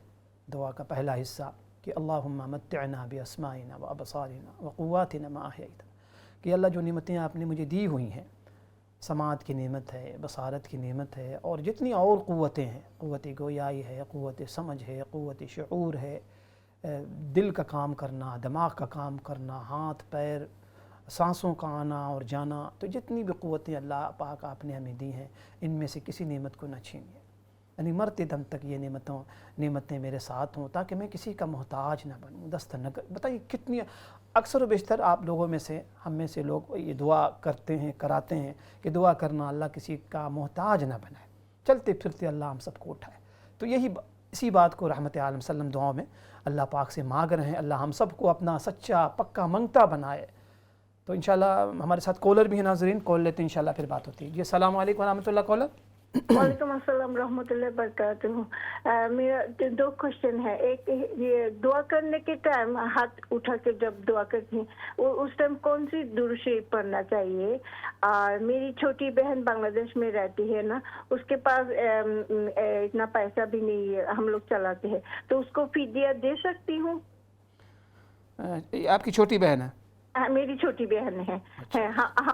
دعا کا پہلا حصہ کہ اللہم متعنا باسماعنا وابصارنا وقواتنا ما احییتنا، کہ اللہ جو نعمتیں آپ نے مجھے دی ہوئی ہیں، سماعت کی نعمت ہے، بصارت کی نعمت ہے، اور جتنی اور قوتیں ہیں، قوت گویائی ہے، قوت سمجھ ہے، قوت شعور ہے، دل کا کام کرنا، دماغ کا کام کرنا، ہاتھ پیر، سانسوں کا آنا اور جانا، تو جتنی بھی قوتیں اللہ پاک آپ نے ہمیں دی ہیں، ان میں سے کسی نعمت کو نہ چھینیے، یعنی مرتے دم تک یہ نعمتیں میرے ساتھ ہوں تاکہ میں کسی کا محتاج نہ بنوں، دست نہ کر۔ بتائیے کتنی اکثر و بیشتر آپ لوگوں میں سے، ہم میں سے لوگ یہ دعا کرتے ہیں، کراتے ہیں کہ دعا کرنا اللہ کسی کا محتاج نہ بنائے، چلتے پھرتے اللہ ہم سب کو اٹھائے۔ تو اسی بات کو رحمت عالم صلی اللہ علیہ وسلم دعاؤں میں اللہ پاک سے مانگ رہے ہیں، اللہ ہم سب کو اپنا سچا پکا منگتا بنائے۔ تو انشاءاللہ ہمارے ساتھ کالر بھی ہیں ناظرین، کال لیتے ہیں، انشاءاللہ پھر بات ہوتی ہے۔ جی السلام علیکم ورحمۃ اللہ۔ کالر۔ وعلیکم السلام رحمۃ اللہ وبرکاتہ۔ میرا 2 کوشچن ہے۔ ایک یہ دعا کرنے کے ٹائم ہاتھ اٹھا کے جب دعا کرتی ہیں اس ٹائم کون سی درود شریف پڑھنا چاہیے؟ اور میری چھوٹی بہن بنگلہ دیش میں رہتی ہے نا، اس کے پاس اتنا پیسہ بھی نہیں ہے، ہم لوگ چلاتے ہیں، تو اس کو فدیہ دے سکتی ہوں؟ آپ کی چھوٹی بہن ہے؟ میری چھوٹی بہن ہے،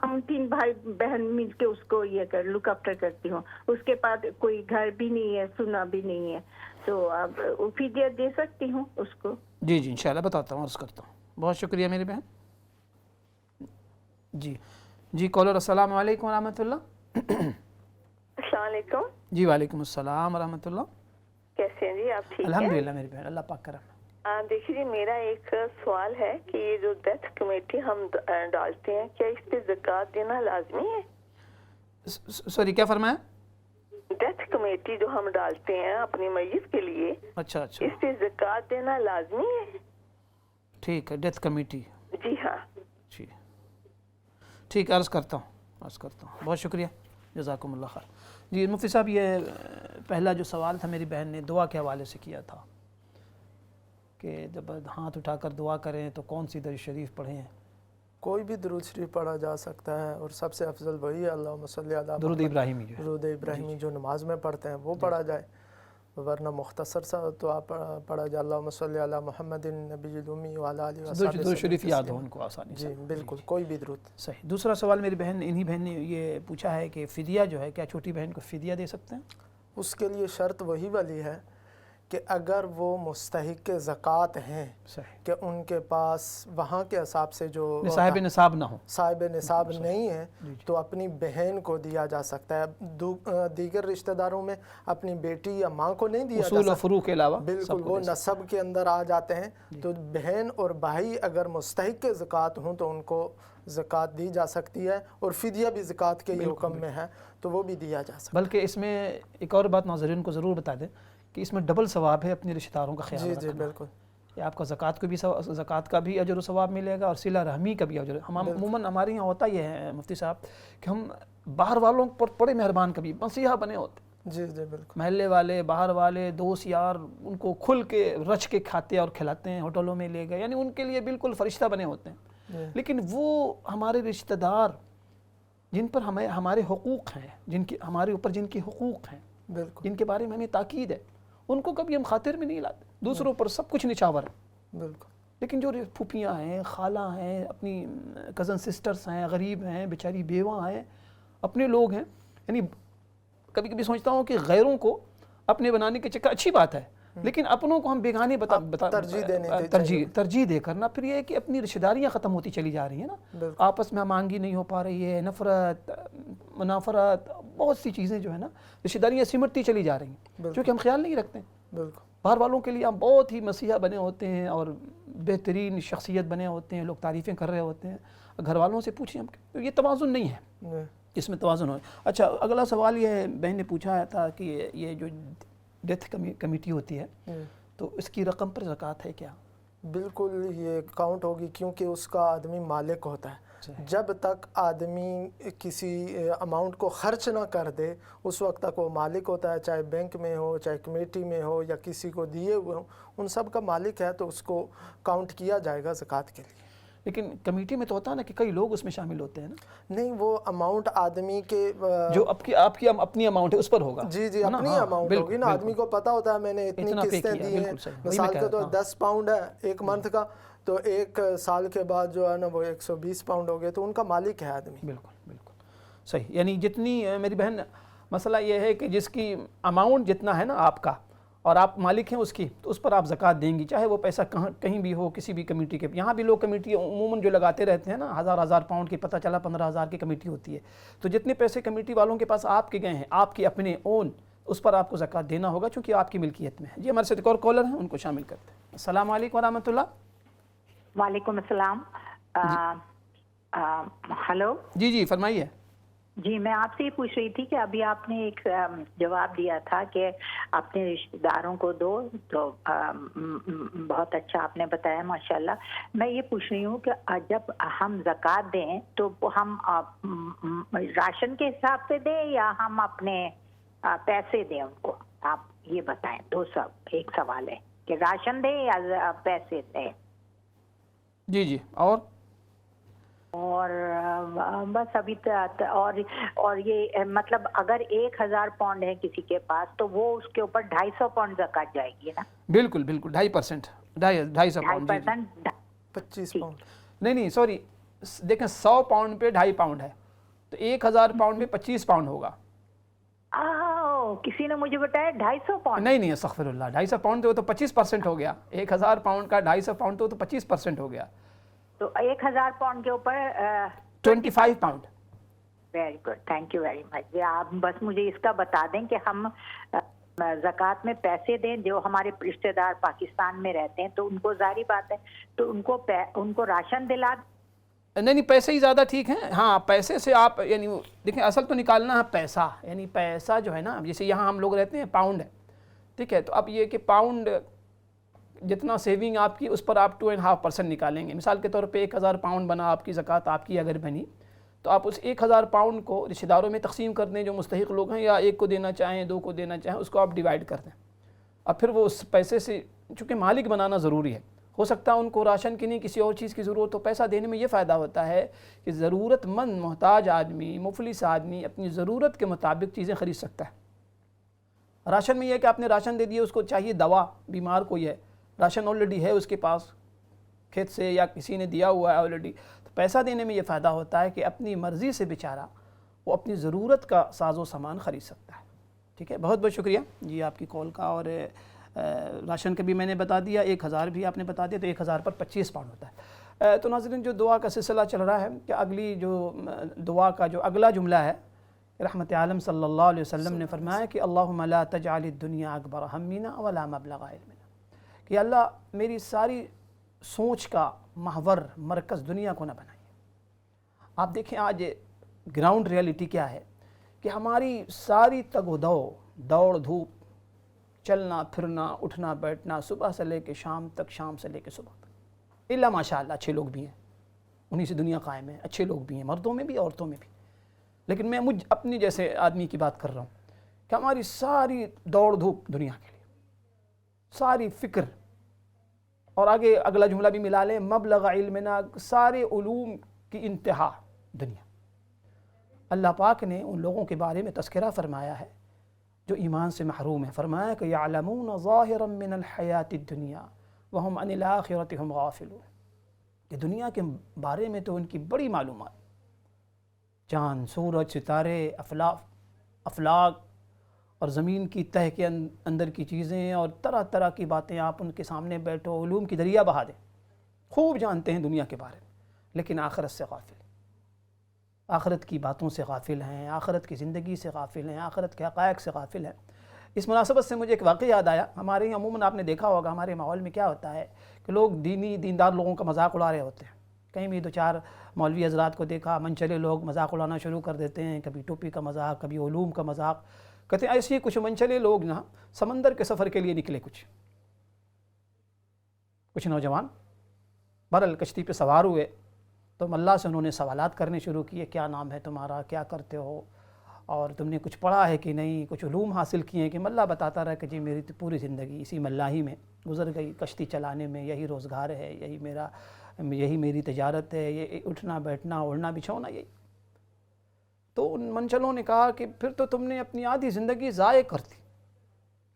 ہم 3 بھائی بہن مل کے اس کو یہ لک آفٹر کرتی ہوں۔ اس کے پاس کوئی گھر بھی نہیں ہے، سنا بھی نہیں ہے، تو اب فدیہ دے سکتی ہوں اس کو؟ جی انشاءاللہ بتاتا ہوں، عرض کرتا ہوں۔ بہت شکریہ میری بہن۔ جی کالر، السلام علیکم ورحمۃ اللہ۔ السلام علیکم۔ جی وعلیکم السلام ورحمۃ اللہ۔ کیسے ہیں جی آپ؟ ٹھیک ہیں الحمدللہ میری بہن، اللہ پاک کرم۔ دیکھیے جی، میرا ایک سوال ہے کہ یہ جو ڈیتھ کمیٹی ہم ڈالتے ہیں، کیا اس پہ زکوٰۃ دینا لازمی ہے؟ سوری کیا فرمایا؟ ڈیتھ کمیٹی جو ہم ڈالتے ہیں اپنی میت کے لیے، اچھا اس پہ زکوٰۃ دینا لازمی ہے؟ ٹھیک ہے، ڈیتھ کمیٹی۔ جی ہاں جی ٹھیک، عرض کرتا ہوں۔ بہت شکریہ، جزاکم اللہ خیر۔ جی مفتی صاحب، یہ پہلا جو سوال تھا میری بہن نے دعا کے حوالے سے کیا تھا کہ جب ہاتھ اٹھا کر دعا کریں تو کون سی درود شریف پڑھیں؟ کوئی بھی درود شریف پڑھا جا سکتا ہے، اور سب سے افضل وہی ہے اللہم صلی علی درود ابراہیمی جو ہے، درود ابراہیمی جو نماز میں پڑھتے ہیں وہ پڑھا جائے، ورنہ مختصر سا تو آپ پڑھا جائے اللہم صلی علی محمد النبی الامی وعلی آلہ وصحبہ۔ درود شریف یاد ہو ان کو آسانی سے۔ جی بالکل، کوئی بھی درود۔ صحیح۔ دوسرا سوال میری انہی بہن نے یہ پوچھا ہے کہ فدیہ جو ہے، کیا چھوٹی بہن کو فدیہ دے سکتے ہیں؟ اس کے لیے شرط وہی والی ہے کہ اگر وہ مستحق زکوٰۃ ہیں، صحیح، کہ ان کے پاس وہاں کے حساب سے جو صاحب نصاب نہ ہو، صاحب نصاب نہیں ہے، تو اپنی بہن کو دیا جا سکتا ہے۔ دیگر رشتہ داروں میں اپنی بیٹی یا ماں کو نہیں دیا جا سکتا، اصول و فروع کے علاوہ بالکل وہ نسب کے اندر آ جاتے ہیں۔ تو بہن اور بھائی اگر مستحق زکوٰۃ ہوں تو ان کو زکوٰۃ دی جا سکتی ہے، اور فدیہ بھی زکوٰۃ کے ہی حکم میں ہے تو وہ بھی دیا جا سکتا ہے۔ بلکہ اس میں ایک اور بات ناظرین کو ضرور بتا دیں کہ اس میں ڈبل ثواب ہے اپنے رشتہ داروں کا خیال رکھنا۔ جی بالکل، کہ آپ کو زکوٰۃ کا بھی اجر و ثواب ملے گا اور صلہ رحمی کا بھی اجر۔ عموماً ہمارے یہاں ہوتا یہ ہے مفتی صاحب کہ ہم باہر والوں پر بڑے مہربان کبھی مسیحا بنے ہوتے، جی جی بالکل. محلے والے، باہر والے، دوست یار ان کو کھل کے رچ کے کھاتے اور کھلاتے ہیں، ہوٹلوں میں لے گئے، یعنی ان کے لیے بالکل فرشتہ بنے ہوتے ہیں. لیکن وہ ہمارے رشتہ دار جن پر ہمارے حقوق ہیں، ہمارے اوپر جن کے حقوق ہیں، بالکل جن کے بارے میں ہمیں تاکید ہے، ان کو کبھی ہم خاطر میں نہیں لاتے. دوسروں پر سب کچھ نچھاور ہے. بالکل. لیکن جو پھوپھیاں ہیں، خالہ ہیں، اپنی کزن سسٹرز ہیں، غریب ہیں، بیچاری بیواں ہیں، اپنے لوگ ہیں، یعنی کبھی کبھی سوچتا ہوں کہ غیروں کو اپنے بنانے کے چکر اچھی بات ہے، لیکن اپنوں کو ہم بیگانے ترجیح دے کرنا، پھر یہ ہے کہ اپنی رشتہ داریاں ختم ہوتی چلی جا رہی ہیں نا، آپس میں ہمانگی نہیں ہو پا رہی ہے، نفرت، منافرت، بہت سی چیزیں جو ہے نا رشتہ داریاں سمٹتی چلی جا رہی ہیں کیونکہ ہم خیال نہیں رکھتے ہیں. بالکل. باہر والوں کے لیے ہم بہت ہی مسیحا بنے ہوتے ہیں اور بہترین شخصیت بنے ہوتے ہیں، لوگ تعریفیں کر رہے ہوتے ہیں، گھر والوں سے پوچھیں ہم، یہ توازن نہیں ہے، اس میں توازن ہو. اچھا اگلا سوال یہ ہے، بہن نے پوچھا تھا کہ یہ جو ڈیتھ کمیٹی ہوتی ہے تو اس کی رقم پر زکوٰۃ ہے کیا؟ بالکل یہ کاؤنٹ ہوگی، کیونکہ اس کا آدمی مالک ہوتا ہے. جب تک آدمی کسی اماؤنٹ کو خرچ نہ کر دے اس وقت تک وہ مالک ہوتا ہے، چاہے بینک میں ہو، چاہے کمیٹی میں ہو، یا کسی کو دیے ہوئے ہوں، ان سب کا مالک ہے، تو اس کو کاؤنٹ کیا جائے گا زکوٰۃ کے لیے. لیکن کمیٹی میں تو ہوتا ہے نا کہ کئی لوگ اس میں شامل ہوتے ہیں نا. نہیں، وہ اماؤنٹ آدمی کے جو آپ کی اپنی اماؤنٹ ہے اس پر ہوگا. جی جی اپنی اماؤنٹ ہوگی نا، آدمی کو پتہ ہوتا ہے میں نے اتنی قسطیں دی ہیں، مثال کے تو 10 پاؤنڈ ہے ایک منتھ کا، تو ایک سال کے بعد جو ہے نا وہ 120 پاؤنڈ ہو گئے، تو ان کا مالک ہے آدمی. بالکل بالکل صحیح. یعنی جتنی میری بہن مسئلہ یہ ہے کہ جس کی اماؤنٹ جتنا ہے نا آپ کا اور آپ مالک ہیں اس کی، تو اس پر آپ زکوٰۃ دیں گی، چاہے وہ پیسہ کہیں بھی ہو، کسی بھی کمیٹی کے. یہاں بھی لوگ کمیٹی عموماً جو لگاتے رہتے ہیں نا، 1000 پاؤنڈ کی، پتہ چلا 15,000 کی کمیٹی ہوتی ہے، تو جتنے پیسے کمیٹی والوں کے پاس آپ کے گئے ہیں، آپ کے اپنے اون، اس پر آپ کو زکوٰۃ دینا ہوگا چونکہ آپ کی ملکیت میں ہے. جی ہمارے ساتھ ایک اور کالر ہیں، ان کو شامل کرتے ہیں. السلام علیکم ورحمۃ اللہ. وعلیکم السلام. ہلو. جی فرمائیے. جی میں آپ سے یہ پوچھ رہی تھی کہ ابھی آپ نے ایک جواب دیا تھا کہ اپنے رشتہ داروں کو دو، تو بہت اچھا آپ نے بتایا ماشاءاللہ. میں یہ پوچھ رہی ہوں کہ جب ہم زکوٰۃ دیں تو ہم راشن کے حساب سے دیں یا ہم اپنے پیسے دیں ان کو؟ آپ یہ بتائیں. ایک سوال ہے کہ راشن دیں یا پیسے دیں. جی اور بس ابھی اور یہ مطلب اگر 1000 پاؤنڈ ہے کسی کے پاس تو وہ اس کے اوپر 250 پاؤنڈ زکوٰۃ جائے گی نا؟ بالکل 2.5%. 250 پاؤنڈ. 25 پاؤنڈ نہیں سوری، دیکھیں 100 پاؤنڈ پہ 2.5 پاؤنڈ ہے، تو 1000 پاؤنڈ پہ 25 پاؤنڈ ہوگا. کسی نے مجھے بتایا 250 پاؤنڈ. نہیں استغفر اللہ، 250 پاؤنڈ تو 25% ہو گیا. 1000 پاؤنڈ کا 250 پاؤنڈ تو 25% ہو گیا. تو 1000 پاؤنڈ کے اوپر 25 pound. Very good, thank you very much. آپ بس مجھے اس کا بتا دیں کہ ہم زکوٰۃ میں پیسے دیں. جو ہمارے رشتہ دار پاکستان میں رہتے ہیں تو ان کو ظاہری بات ہے تو ان کو راشن دلا. نہیں پیسے ہی زیادہ ٹھیک ہیں. ہاں پیسے سے آپ یعنی دیکھیں اصل تو نکالنا ہے پیسہ، یعنی پیسہ جو ہے نا، جیسے یہاں ہم لوگ رہتے ہیں پاؤنڈ ہے، ٹھیک ہے، تو اب یہ کہ پاؤنڈ جتنا سیونگ آپ کی اس پر آپ 2.5% نکالیں گے. مثال کے طور پہ 1000 پاؤنڈ بنا آپ کی زکوٰۃ، آپ کی اگر بنی تو آپ اس 1000 پاؤنڈ کو رشتہ داروں میں تقسیم کر دیں جو مستحق لوگ ہیں، یا 1 کو دینا چاہیں، 2 کو دینا چاہیں، اس کو آپ ڈیوائیڈ کر دیں. اب پھر وہ اس پیسے سے چونکہ مالک بنانا ضروری ہے، ہو سکتا ہے ان کو راشن کی نہیں کسی اور چیز کی ضرورت ہو. پیسہ دینے میں یہ فائدہ ہوتا ہے کہ ضرورت مند محتاج آدمی، مفلس آدمی اپنی ضرورت کے مطابق چیزیں خرید سکتا ہے. راشن میں یہ ہے کہ آپ نے راشن دے دیا، اس کو چاہیے دوا، بیمار کوئی ہے، راشن آلریڈی ہے اس کے پاس کھیت سے یا کسی نے دیا ہوا ہے آلریڈی. تو پیسہ دینے میں یہ فائدہ ہوتا ہے کہ اپنی مرضی سے بیچارہ وہ اپنی ضرورت کا ساز و سامان خرید سکتا ہے. ٹھیک ہے، بہت بہت شکریہ جی آپ کی کال کا. اور راشن کا بھی میں نے بتا دیا، 1000 بھی آپ نے بتا دیا، تو 1000 پر 25 پاؤنڈ ہوتا ہے. تو ناظرین جو دعا کا سلسلہ چل رہا ہے کہ اگلی جو دعا کا جو اگلا جملہ ہے، رحمت عالم صلی اللہ علیہ وسلم نے فرمایا کہ اللہم لا تجعل الدنیا اکبر ہمنا ولا مبلغ علمنا، کہ اللہ میری ساری سوچ کا محور مرکز دنیا کو نہ بنائیے. آپ دیکھیں آج گراؤنڈ ریالٹی کیا ہے کہ ہماری ساری تگ و دوڑ دھوپ، چلنا پھرنا، اٹھنا بیٹھنا، صبح سے لے کے شام تک، شام سے لے کے صبح تک، اللہ ماشاء اللہ اچھے لوگ بھی ہیں، انہی سے دنیا قائم ہے، اچھے لوگ بھی ہیں، مردوں میں بھی عورتوں میں بھی. لیکن میں اپنی جیسے آدمی کی بات کر رہا ہوں کہ ہماری ساری دوڑ دھوپ دنیا کے لیے، ساری فکر، اور آگے اگلا جملہ بھی ملا لیں، مبلغ علمنا، سارے علوم کی انتہا دنیا۔ اللہ پاک نے ان لوگوں کے بارے میں تذکرہ فرمایا ہے جو ایمان سے محروم ہیں، فرمایا کہ یعلمون ظاہرا من الحیات الدنیا وہم عن الآخرۃ ہم غافلون، کہ دنیا کے بارے میں تو ان کی بڑی معلومات، چاند، سورج، ستارے، افلاک اور زمین کی تہہ کے اندر کی چیزیں اور طرح طرح کی باتیں آپ ان کے سامنے بیٹھو، علوم کی دریا بہا دیں، خوب جانتے ہیں دنیا کے بارے میں، لیکن آخرت سے غافل، آخرت کی باتوں سے غافل ہیں، آخرت کی زندگی سے غافل ہیں، آخرت کے حقائق سے غافل ہیں۔ اس مناسبت سے مجھے ایک واقعہ یاد آیا، ہمارے یہاں عموماً آپ نے دیکھا ہوگا ہمارے ماحول میں کیا ہوتا ہے کہ لوگ دیندار لوگوں کا مذاق اڑا رہے ہوتے ہیں، کہیں بھی دو چار مولوی حضرات کو دیکھا، منچلے لوگ مذاق اڑانا شروع کر دیتے ہیں، کبھی ٹوپی کا مذاق، کبھی علوم کا مذاق، کہتے ہیں ایسے ہی کچھ منچلے لوگ نا سمندر کے سفر کے لیے نکلے، کچھ نوجوان بہرحال کشتی پہ سوار ہوئے، تو اللہ سے انہوں نے سوالات کرنے شروع کیے، کیا نام ہے تمہارا، کیا کرتے ہو، اور تم نے کچھ پڑھا ہے کہ نہیں، کچھ علوم حاصل کیے ہیں کہ ملہ بتاتا رہا کہ جی میری تو پوری زندگی اسی ملاحی میں گزر گئی، کشتی چلانے میں، یہی روزگار ہے، یہی میری تجارت ہے، یہ اٹھنا بیٹھنا اڑنا بچھونا یہی۔ تو ان منچلوں نے کہا کہ پھر تو تم نے اپنی آدھی زندگی ضائع کر دی،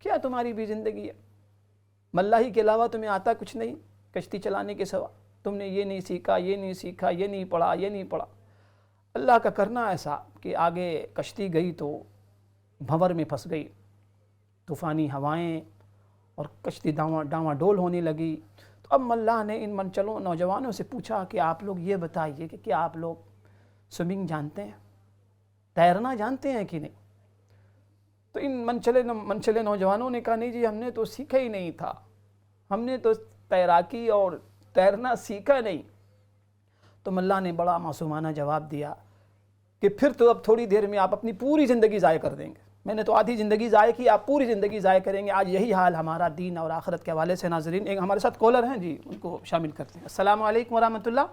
کیا تمہاری بھی زندگی ہے، ملاحی کے علاوہ تمہیں آتا کچھ نہیں، کشتی چلانے کے سوا تم نے یہ نہیں سیکھا، یہ نہیں سیکھا، یہ نہیں پڑھا، یہ نہیں پڑھا۔ اللہ کا کرنا ایسا کہ آگے کشتی گئی تو بھنور میں پھنس گئی، طوفانی ہوائیں اور کشتی ڈاواں ڈول ہونے لگی۔ تو اب اللہ نے ان منچلوں نوجوانوں سے پوچھا کہ آپ لوگ یہ بتائیے کہ کیا آپ لوگ سوئمنگ جانتے ہیں، تیرنا جانتے ہیں کہ نہیں؟ تو ان منچلے نوجوانوں نے کہا نہیں جی ہم نے تو سیکھا ہی نہیں تھا، ہم نے تو تیراکی اور تیرنا سیکھا نہیں۔ تو اللہ نے بڑا معصومانہ جواب دیا کہ پھر تو اب تھوڑی دیر میں آپ اپنی پوری زندگی ضائع کر دیں گے، میں نے تو آدھی زندگی ضائع کی، آپ پوری زندگی ضائع کریں گے۔ آج یہی حال ہمارا دین اور آخرت کے حوالے سے۔ ناظرین ایک ہمارے ساتھ کالر ہیں، جی ان کو شامل کرتے ہیں۔ السلام علیکم ورحمۃ اللہ۔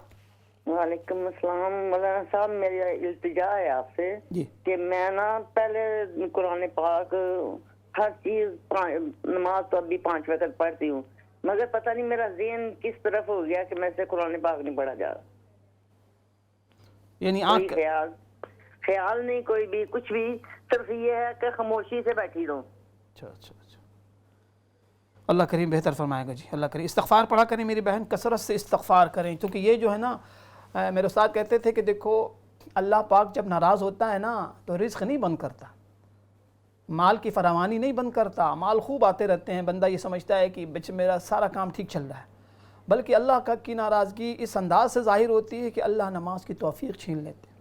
وعلیکم السلام مولانا صاحب، میری التجا ہے آپ سے جی کہ میں نا پہلے قرآن پاک ہر چیز نماز تو ابھی 5 وقت پڑھتی ہوں، مگر پتہ نہیں میرا ذہن کس طرف ہو گیا کہ میں سے قرآن پاک نہیں پڑھا جا رہا، یعنی کوئی خیال نہیں، کوئی بھی کچھ بھی، صرف یہ ہے کہ خاموشی سے بیٹھی رہوں۔ اچھا اللہ کریم بہتر فرمائے گا جی، اللہ کریم۔ استغفار پڑھا کریں میری بہن، کثرت سے استغفار کریں، کیونکہ یہ جو ہے نا میرے استاد کہتے تھے کہ دیکھو اللہ پاک جب ناراض ہوتا ہے نا تو رزق نہیں بند کرتا، مال کی فراوانی نہیں بند کرتا، مال خوب آتے رہتے ہیں، بندہ یہ سمجھتا ہے کہ بچ میرا سارا کام ٹھیک چل رہا ہے، بلکہ اللہ کی ناراضگی اس انداز سے ظاہر ہوتی ہے کہ اللہ نماز کی توفیق چھین لیتے ہیں،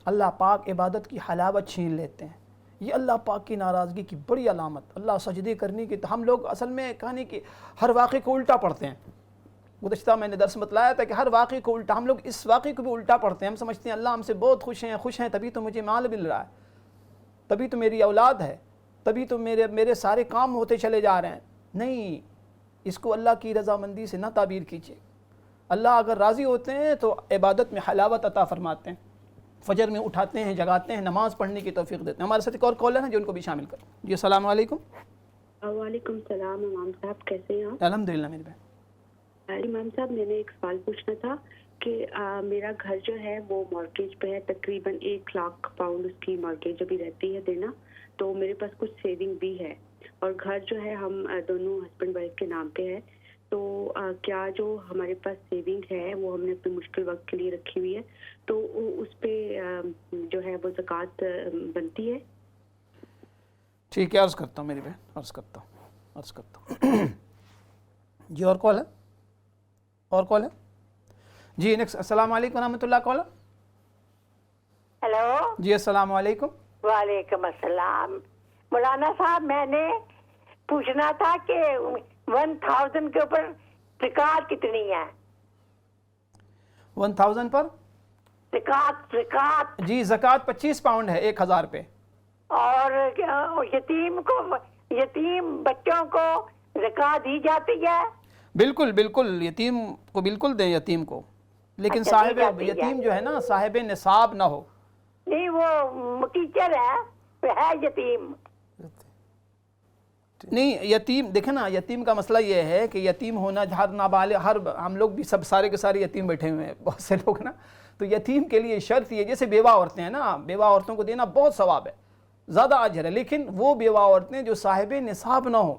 اللہ پاک عبادت کی حلاوت چھین لیتے ہیں، یہ اللہ پاک کی ناراضگی کی بڑی علامت۔ اللہ سجدے کرنے کی، تو ہم لوگ اصل میں کہانی کہ ہر واقعے کو الٹا پڑھتے ہیں، گزشتہ میں نے درس بتلایا تھا کہ ہر واقعے کو الٹا، ہم لوگ اس واقعے کو بھی الٹا پڑھتے ہیں، ہم سمجھتے ہیں اللہ ہم سے بہت خوش ہیں تبھی تو مجھے مال مل رہا ہے، تبھی تو میری اولاد ہے، تبھی تو میرے سارے کام ہوتے چلے جا رہے ہیں۔ نہیں، اس کو اللہ کی رضامندی سے نہ تعبیر کیجیے۔ اللہ اگر راضی ہوتے ہیں تو عبادت میں حلاوت عطا فرماتے ہیں، فجر میں اٹھاتے ہیں، جگاتے ہیں، نماز پڑھنے کی توفیق دیتے ہیں۔ ہمارے ساتھ ایک اور کالر ہیں جو ان کو بھی شامل کریں۔ جی السلام علیکم۔ وعلیکم السلام امام صاحب، کیسے ہیں آپ؟ الحمدللہ میری بہن۔ امام صاحب میں نے ایک سوال پوچھنا تھا کہ میرا گھر جو ہے وہ مارگیج پہ ہے، تقریباً 1 لاکھ پاؤنڈ اس کی مارگیج ابھی رہتی ہے دینا، تو میرے پاس کچھ سیونگ بھی ہے، اور گھر جو ہے ہم دونوں ہسبینڈ وائف کے نام پہ ہے، تو کیا جو ہمارے پاس سیونگ ہے وہ ہم نے اپنے مشکل وقت کے لیے رکھی ہوئی ہے، تو اس پہ جو ہے وہ زکوٰۃ بنتی ہے؟ ٹھیک ہے، عرض کرتا ہوں میری بہن، عرض کرتا ہوں۔ جی اور کال ہے جی نیکسٹ۔ السلام علیکم ورحمۃ اللہ۔ کالر۔ ہیلو جی السلام علیکم۔ وعلیکم السلام مولانا صاحب، میں نے پوچھنا تھا کہ 1000 کے اوپر زکوٰۃ کتنی ہے؟ 1000 پر زکوٰۃ جی زکوٰۃ 25 پاؤنڈ ہے 1000 پہ۔ اور یتیم بچوں کو زکوٰۃ دی جاتی ہے؟ بالکل یتیم کو بالکل دیں، یتیم کو، لیکن صاحب یتیم جو ہے نا صاحب نصاب نہ ہو۔ نہیں، وہ ٹیچر ہے یتیم۔ نہیں یتیم دیکھیں نا، یتیم کا مسئلہ یہ ہے کہ یتیم ہونا ہر نابالغ، ہر ہم لوگ بھی سب سارے کے سارے یتیم بیٹھے ہوئے ہیں، بہت سے لوگ نا، تو یتیم کے لیے شرط یہ جیسے بیوہ عورتیں ہیں نا، بیوہ عورتوں کو دینا بہت ثواب ہے، زیادہ اجر ہے، لیکن وہ بیوہ عورتیں جو صاحب نصاب نہ ہوں،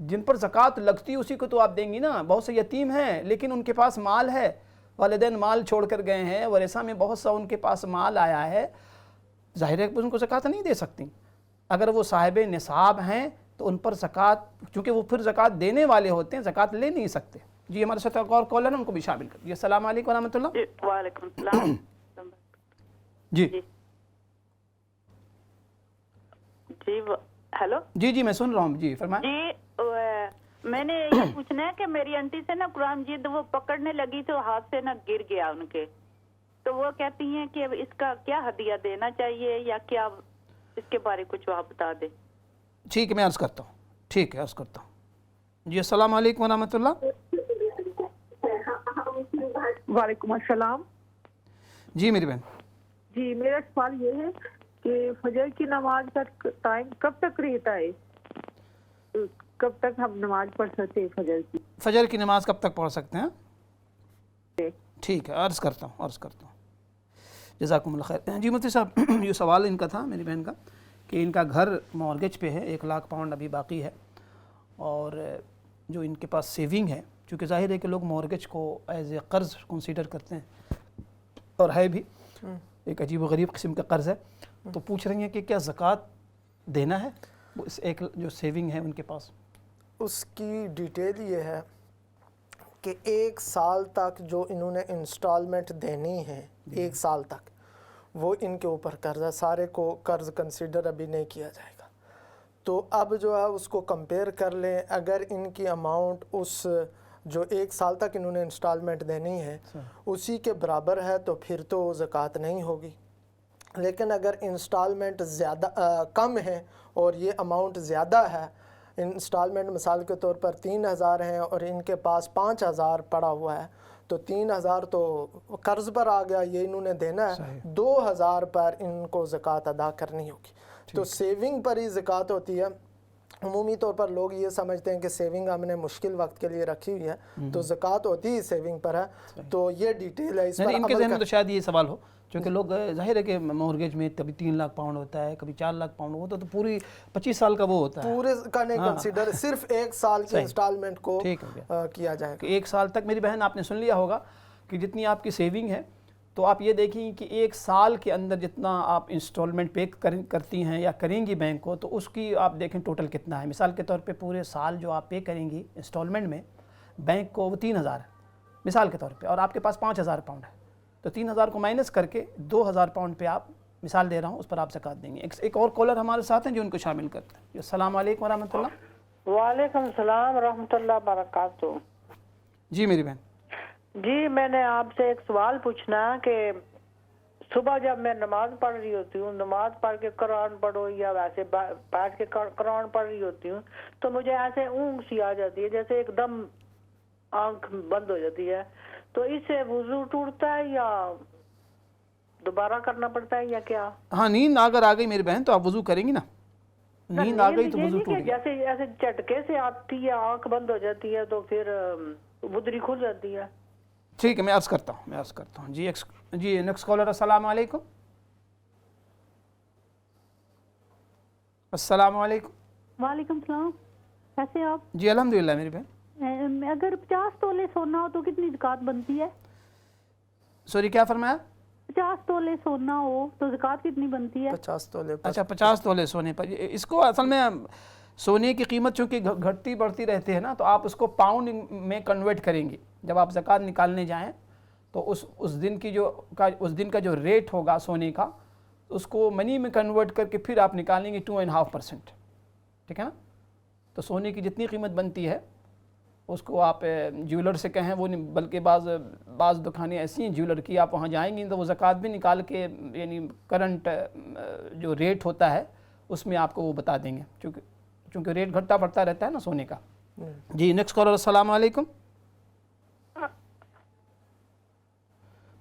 جن پر زکوٰۃ لگتی اسی کو تو آپ دیں گی نا۔ بہت سے یتیم ہیں لیکن ان کے پاس مال ہے، والدین مال چھوڑ کر گئے ہیں، ورثہ میں بہت سا ان کے پاس مال آیا ہے، ظاہر ہے کہ ان کو زکوٰۃ نہیں دے سکتی۔ اگر وہ صاحب نصاب ہیں تو ان پر زکوٰۃ، چونکہ وہ پھر زکوٰۃ دینے والے ہوتے ہیں، زکوٰۃ لے نہیں سکتے۔ جی ہمارے ساتھ ایک اور کالر ہے، ان کو بھی شامل کر دیجیے۔ السلام علیکم ورحمۃ اللہ۔ وعلیکم السلام۔ جی جی ہیلو۔ جی میں سن رہا ہوں، جی فرمائیں۔ جی میں نے یہ پوچھنا ہے کہ میری آنٹی سے نا قرآن مجید وہ پکڑنے لگی تو ہاتھ سے نا گر گیا ان کے، تو وہ کہتی ہیں کہ اس کا کیا ہدیہ دینا چاہیے یا کیا، اس کے بارے کچھ آپ بتا دیں۔ ٹھیک ہے میں عرض کرتا ہوں، ٹھیک ہے عرض کرتا ہوں۔ جی السلام علیکم ورحمۃ اللہ۔ وعلیکم السلام۔ جی میری بہن۔ جی میرا سوال یہ ہے کہ فجر کی نماز کا ٹائم کب تک رہتا ہے، کب تک ہم نماز پڑھ سکتے ہیں فجر کی؟ فجر کی نماز کب تک پڑھ سکتے ہیں؟ ٹھیک ہے عرض کرتا ہوں۔ جزاکم اللہ خیر۔ جی مفتی صاحب، یہ سوال ان کا تھا میری بہن کا کہ ان کا گھر مارگیج پہ ہے، 1,00,000 پاؤنڈ ابھی باقی ہے، اور جو ان کے پاس سیونگ ہے، چونکہ ظاہر ہے کہ لوگ مارگیج کو ایز اے قرض کنسیڈر کرتے ہیں، اور ہے بھی ایک عجیب و غریب قسم کا قرض ہے، تو پوچھ رہی ہیں کہ کیا زکوٰۃ دینا ہے وہ اس ایک جو سیونگ ہے ان کے پاس؟ اس کی ڈیٹیل یہ ہے کہ 1 سال تک جو انہوں نے انسٹالمنٹ دینی ہے، 1 سال تک وہ ان کے اوپر قرض ہے، سارے کو قرض کنسیڈر ابھی نہیں کیا جائے گا۔ تو اب جو ہے اس کو کمپیئر کر لیں، اگر ان کی اماؤنٹ اس جو 1 سال تک انہوں نے انسٹالمنٹ دینی ہے اسی کے برابر ہے تو پھر تو زکوٰۃ نہیں ہوگی، لیکن اگر انسٹالمنٹ زیادہ کم ہے اور یہ اماؤنٹ زیادہ ہے، انسٹالمنٹ مثال کے طور پر 3,000 ہیں اور ان کے پاس 5,000 پڑا ہوا ہے، تو 3,000 تو قرض پر آ گیا، یہ انہوں نے دینا ہے، 2,000 پر ان کو زکوٰۃ ادا کرنی ہوگی۔ تو سیونگ پر ہی زکوٰۃ ہوتی ہے۔ عمومی طور پر لوگ یہ سمجھتے ہیں کہ سیونگ ہم نے مشکل وقت کے لیے رکھی ہوئی ہے تو زکوٰۃ ہوتی ہی سیونگ پر ہے، تو یہ ڈیٹیل ہے اس پر۔ ان کے ذہن میں تو شاید یہ سوال ہو، چونکہ لوگ ظاہر ہے کہ مورگیج میں کبھی 3,00,000 پاؤنڈ ہوتا ہے، کبھی 4,00,000 پاؤنڈ ہوتا ہے، تو پوری 25 سال کا وہ ہوتا ہے، پورے کا نہیں کنسیڈر، صرف 1 سال کی انسٹالمنٹ کو کیا جائے گا۔ 1 سال تک میری بہن آپ نے سن لیا ہوگا کہ جتنی آپ کی سیونگ ہے، تو آپ یہ دیکھیں کہ 1 سال کے اندر جتنا آپ انسٹالمنٹ پے کرتی ہیں یا کریں گی بینک کو، تو اس کی آپ دیکھیں ٹوٹل کتنا ہے۔ مثال کے طور پہ پورے سال جو آپ پے کریں گی انسٹالمنٹ میں بینک کو، وہ 3,000 ہے مثال کے طور پہ، اور آپ کے پاس 5,000 پاؤنڈ ہے، تو 3,000 کو مائنس کر کے 2,000 پاؤنڈ پہ آپ، مثال دے رہا ہوں، اس پر آپ زکوٰۃ دیں گے۔ ایک اور کالر ہمارے ساتھ ہیں جو ان کو شامل کرتے ہیں۔ السلام علیکم ورحمۃ اللہ۔ وعلیکم السلام ورحمۃ اللہ وبرکاتہ۔ جی میری بہن۔ جی میں نے آپ سے ایک سوال پوچھنا کہ صبح جب میں نماز پڑھ رہی ہوتی ہوں، نماز پڑھ کے قرآن پڑھو یا ویسے بیٹھ کے قرآن پڑھ رہی ہوتی ہوں، تو مجھے ایسے اونگ سی آ جاتی ہے، جیسے ایک دم آنکھ بند ہو جاتی ہے، تو اس سے وضو ٹوٹتا ہے یا دوبارہ کرنا پڑتا ہے یا کیا؟ ہاں نیند اگر آ گئی میری بہن تو آپ وضو کریں گی نا، نیند آ گئی تو وضو ٹوٹ گیا۔ جیسے ایسے جھٹکے سے آتی ہے، آنکھ بند ہو جاتی ہے، تو پھر وضو کھل جاتی ہے۔ ٹھیک ہے میں عرض کرتا ہوں۔ جی نیکسٹ کالر۔ السلام علیکم۔ السلام علیکم۔ وعلیکم السلام، کیسے آپ؟ جی الحمدللہ میری بہن۔ اگر 50 تولے سونا ہو تو کتنی زکوٰۃ بنتی ہے؟ سوری کیا فرمایا؟ 50 تولے سونا ہو تو زکوٰۃ کتنی بنتی ہے؟ 50 تولے پر۔ اچھا 50 تولے سونے پر۔ اس کو اصل میں سونے کی قیمت چونکہ گھٹتی بڑھتی رہتی ہے نا، تو آپ اس کو پاؤنڈ میں کنورٹ کریں گی۔ جب آپ زکوٰۃ نکالنے جائیں تو اس دن کا جو ریٹ ہوگا سونے کا، اس کو منی میں کنورٹ کر کے پھر آپ نکالیں گے 2.5%، ٹھیک ہے نا؟ تو سونے کی جتنی قیمت بنتی ہے اس کو آپ جیولر سے کہیں، وہ نہیں، بلکہ بعض دکانیں ایسی ہیں جیولر کی، آپ وہاں جائیں گے تو وہ زکوٰۃ بھی نکال کے، یعنی کرنٹ جو ریٹ ہوتا ہے اس میں آپ کو وہ بتا دیں گے، چونکہ ریٹ گھٹتا بڑھتا رہتا ہے نا سونے کا۔ جی نیکسٹ کالر۔ السلام علیکم۔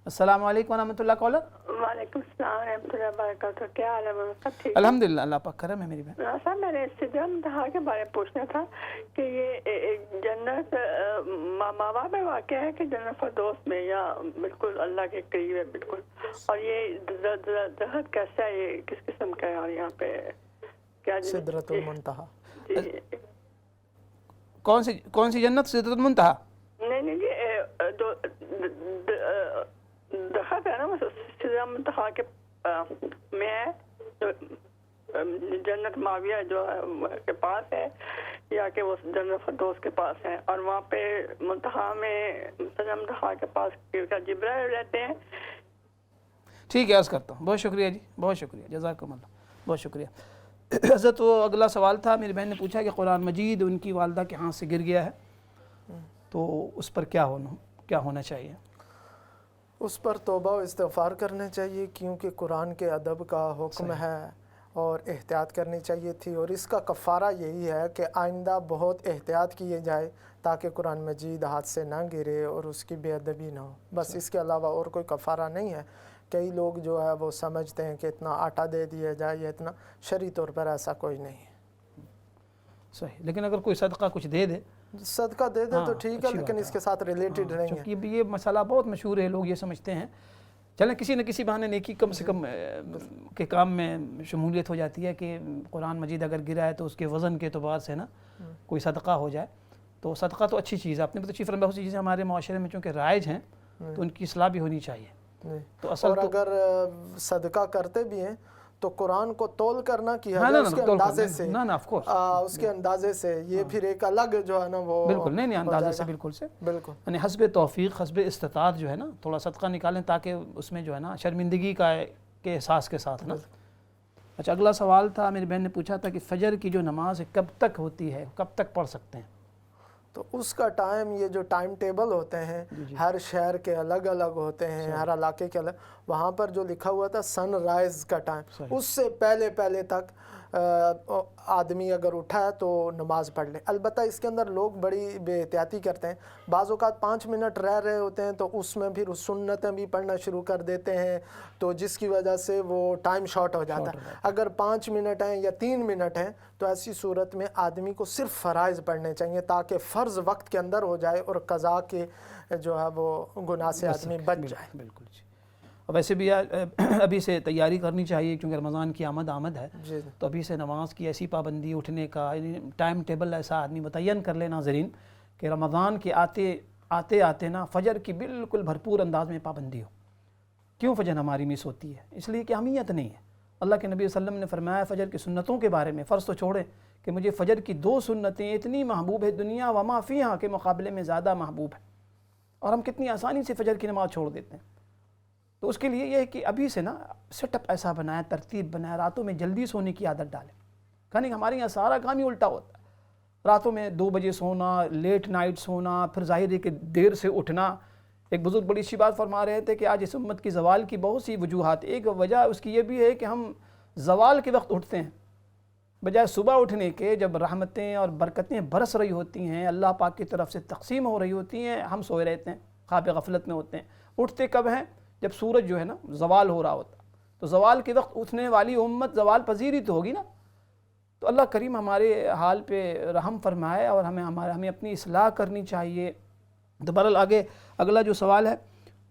السلام علیکم ورحمۃ اللہ کالر۔ وعلیکم السلام ورحمۃ اللہ وبرکاتہ. کیا حال ہے مولانا صاحب؟ ٹھیک؟ الحمدللہ، اللہ پاک کرم ہے میری بہن. مولانا صاحب میں نے سدرۃ المنتہا کے بارے میں پوچھنا تھا کہ یہ جنت ماوا میں واقع ہے کہ جنت فردوس میں، یا بالکل اللہ کے قریب ہے بالکل؟ اور یہ درخت کیسا ہے، یہ کس قسم کا ہے، اور یہاں پہ کیا سدرۃ المنتہا؟ کون سی جنت؟ سدرۃ المنتہا؟ نہیں جی، جو درخت ہے نا سدرۃ المنتہا کے میں ہے، جنت ماویہ جو ہے کے پاس ہے، یا کہ وہ جنت فردوس کے پاس ہے، اور وہاں پہ منتہا میں سدرۃ المنتہا کے پاس جبرائیل رہتے ہیں. ٹھیک ہے، عرض کرتا ہوں. بہت شکریہ جی، بہت شکریہ، جزاکم اللہ، بہت شکریہ. حضرت وہ اگلا سوال تھا، میری بہن نے پوچھا کہ قرآن مجید ان کی والدہ کے ہاتھ سے گر گیا ہے تو اس پر کیا ہونا چاہیے؟ اس پر توبہ و استغفار کرنا چاہیے، کیونکہ قرآن کے ادب کا حکم ہے اور احتیاط کرنی چاہیے تھی. اور اس کا کفارہ یہی ہے کہ آئندہ بہت احتیاط کیے جائے تاکہ قرآن مجید ہاتھ سے نہ گرے اور اس کی بے ادبی نہ ہو. بس اس کے علاوہ اور کوئی کفارہ نہیں ہے. کئی لوگ جو ہے وہ سمجھتے ہیں کہ اتنا آٹا دے دیا جائے یا اتنا، شرعی طور پر ایسا کوئی نہیں ہے. صحیح، لیکن اگر کوئی صدقہ کچھ دے دے، صدقہ دے دے تو ٹھیک ہے، لیکن اس کے ساتھ ریلیٹڈ نہیں ہے. کیونکہ یہ مسئلہ بہت مشہور ہے، لوگ یہ سمجھتے ہیں چلیں کسی نہ کسی بہانے نیکی کم سے کم کے کام میں شمولیت ہو جاتی ہے کہ قرآن مجید اگر گرا ہے تو اس کے وزن کے اعتبار سے نا کوئی صدقہ ہو جائے. تو صدقہ تو اچھی چیز ہے، آپ نے بہت اچھی فرمایا. بہت سی چیزیں ہمارے معاشرے میں چونکہ رائج ہیں تو ان کی اصلاح بھی ہونی چاہیے. تو اور اگر صدقہ کرتے بھی ہیں تو قرآن کو تول کرنا کیا جائے اس کے اندازے سے، اس کے اندازے سے. یہ پھر ایک الگ جو ہے نا وہ بالکل نہیں اندازے سے، بالکل یعنی حسب توفیق، حسب استطاعت جو ہے نا تھوڑا صدقہ نکالیں تاکہ اس میں جو ہے نا شرمندگی کے احساس کے ساتھ نا. اچھا، اگلا سوال تھا، میری بہن نے پوچھا تھا کہ فجر کی جو نماز ہے کب تک ہوتی ہے، کب تک پڑھ سکتے ہیں؟ تو اس کا ٹائم، یہ جو ٹائم ٹیبل ہوتے ہیں ہر شہر کے الگ الگ ہوتے ہیں، ہر علاقے کے الگ. وہاں پر جو لکھا ہوا تھا سن رائز کا ٹائم، اس سے پہلے تک آدمی اگر اٹھا ہے تو نماز پڑھ لے. البتہ اس کے اندر لوگ بڑی بے احتیاطی کرتے ہیں. بعض اوقات 5 منٹ رہ رہے ہوتے ہیں تو اس میں پھر سنتیں بھی پڑھنا شروع کر دیتے ہیں، تو جس کی وجہ سے وہ ٹائم شارٹ ہو جاتا ہے. اگر 5 منٹ ہیں یا 3 منٹ ہیں تو ایسی صورت میں آدمی کو صرف فرائض پڑھنے چاہیے تاکہ فرض وقت کے اندر ہو جائے اور قضا کے جو ہے وہ گناہ سے آدمی بچ جائے. بالکل جی. اور ویسے بھی ابھی سے تیاری کرنی چاہیے کیونکہ رمضان کی آمد ہے، تو ابھی سے نماز کی ایسی پابندی، اٹھنے کا ٹائم ٹیبل ایسا آدمی متعین کر لے ناظرین کہ رمضان کے آتے نا فجر کی بالکل بھرپور انداز میں پابندی ہو. کیوں فجر ہماری مس ہوتی ہے؟ اس لیے کہ اہمیت نہیں ہے. اللہ کے نبی صلی اللہ علیہ وسلم نے فرمایا فجر کی سنتوں کے بارے میں، فرض تو چھوڑیں، کہ مجھے فجر کی 2 سنتیں اتنی محبوب ہے دنیا و ما فیہا کے مقابلے میں زیادہ محبوب ہے. اور ہم کتنی آسانی سے فجر کی نماز چھوڑ دیتے ہیں. تو اس کے لیے یہ ہے کہ ابھی سے نا سیٹ اپ ایسا بنائیں، ترتیب بنائیں، راتوں میں جلدی سونے کی عادت ڈالیں. کہنے کہ ہمارے یہاں سارا کام ہی الٹا ہوتا ہے. راتوں میں 2 بجے سونا، لیٹ نائٹ سونا، پھر ظاہر ہے کہ دیر سے اٹھنا. ایک بزرگ بڑی اچھی بات فرما رہے تھے کہ آج اس امت کی زوال کی بہت سی وجوہات. ایک وجہ اس کی یہ بھی ہے کہ ہم زوال کے وقت اٹھتے ہیں بجائے صبح اٹھنے کے، جب رحمتیں اور برکتیں برس رہی ہوتی ہیں، اللہ پاک کی طرف سے تقسیم ہو رہی ہوتی ہیں، ہم سوئے رہتے ہیں، خواب غفلت میں ہوتے ہیں. اٹھتے کب ہیں؟ جب سورج جو ہے نا زوال ہو رہا ہوتا. تو زوال کے وقت اٹھنے والی امت زوال پذیر ہی تو ہوگی نا. تو اللہ کریم ہمارے حال پہ رحم فرمائے اور ہمیں اپنی اصلاح کرنی چاہیے. تو بہرحال آگے اگلا جو سوال ہے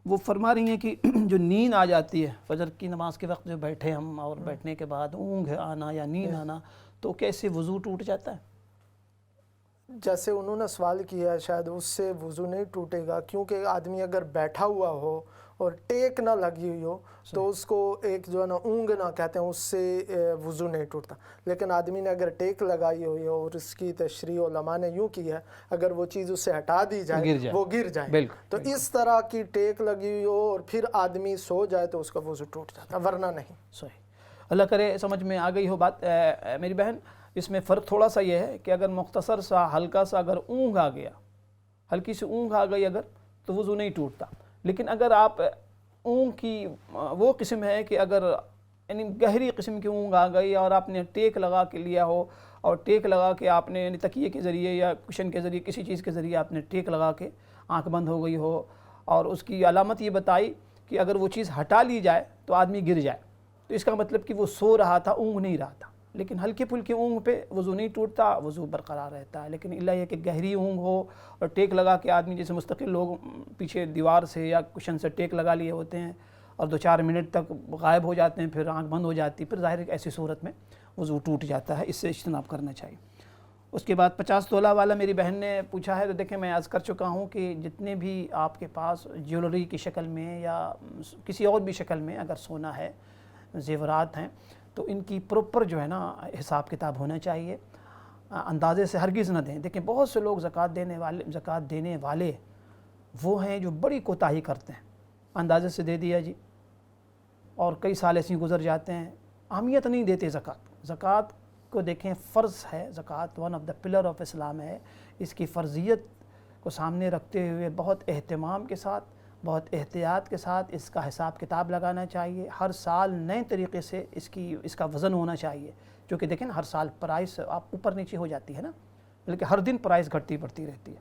وہ فرما رہی ہیں کہ جو نیند آ جاتی ہے فجر کی نماز کے وقت، جو بیٹھے ہم اور بیٹھنے کے بعد اونگ آنا یا نیند آنا، تو کیسے وضو ٹوٹ جاتا ہے؟ جیسے انہوں نے سوال کیا ہے شاید اس سے وضو نہیں ٹوٹے گا، کیونکہ آدمی اگر بیٹھا ہوا ہو اور ٹیک نہ لگی ہوئی ہو تو اس کو ایک جو ہے نا اونگ نہ کہتے ہیں، اس سے وضو نہیں ٹوٹتا. لیکن آدمی نے اگر ٹیک لگائی ہوئی ہو اور اس کی تشریح علماء نے یوں کی ہے اگر وہ چیز اس سے ہٹا دی جائے وہ گر جائے. تو اس طرح کی ٹیک لگی ہوئی ہو اور پھر آدمی سو جائے تو اس کا وضو ٹوٹ جاتا، ورنہ نہیں. صحیح، اللہ کرے سمجھ میں آ گئی ہو بات. میری بہن اس میں فرق تھوڑا سا یہ ہے کہ اگر مختصر سا ہلکا سا اگر اونگ آ گیا، ہلکی سی اونگ آ گئی اگر، تو وضو نہیں ٹوٹتا. لیکن اگر آپ اونگ کی وہ قسم ہے کہ اگر یعنی گہری قسم کی اونگ آ گئی اور آپ نے ٹیک لگا کے لیا ہو، اور ٹیک لگا کے آپ نے یعنی تکیے کے ذریعے یا کشن کے ذریعے کسی چیز کے ذریعے آپ نے ٹیک لگا کے آنکھ بند ہو گئی ہو، اور اس کی علامت یہ بتائی کہ اگر وہ چیز ہٹا لی جائے تو آدمی گر جائے، تو اس کا مطلب کہ وہ سو رہا تھا، اونگ نہیں رہا تھا. لیکن ہلکی پھلکی اونگ پہ وضو نہیں ٹوٹتا، وضو برقرار رہتا ہے. لیکن اللہ یہ کہ گہری اونگ ہو اور ٹیک لگا کے آدمی، جیسے مستقل لوگ پیچھے دیوار سے یا کشن سے ٹیک لگا لیے ہوتے ہیں اور 2-4 منٹ تک غائب ہو جاتے ہیں، پھر آنکھ بند ہو جاتی، پھر ظاہر ہے کہ ایسی صورت میں وضو ٹوٹ جاتا ہے. اس سے اجتناب کرنا چاہیے. اس کے بعد 50 تولہ والا میری بہن نے پوچھا ہے. تو دیکھیں میں عرض کر چکا ہوں کہ جتنے بھی آپ کے پاس جیولری کی شکل میں یا کسی اور بھی شکل میں اگر سونا ہے، زیورات ہیں، تو ان کی پراپر جو ہے نا حساب کتاب ہونا چاہیے. اندازے سے ہرگز نہ دیں. دیکھیں بہت سے لوگ زکوٰۃ دینے والے وہ ہیں جو بڑی کوتاہی کرتے ہیں. اندازے سے دے دیا جی، اور کئی سال ایسے گزر جاتے ہیں، اہمیت نہیں دیتے زکوٰۃ. زکوٰۃ کو دیکھیں فرض ہے. زکوٰۃ one of the pillar of Islam ہے. اس کی فرضیت کو سامنے رکھتے ہوئے بہت اہتمام کے ساتھ، بہت احتیاط کے ساتھ اس کا حساب کتاب لگانا چاہیے. ہر سال نئے طریقے سے اس کا وزن ہونا چاہیے. کیونکہ دیکھیں ہر سال پرائس آپ اوپر نیچے ہو جاتی ہے نا، بلکہ ہر دن پرائس گھٹتی بڑھتی رہتی ہے.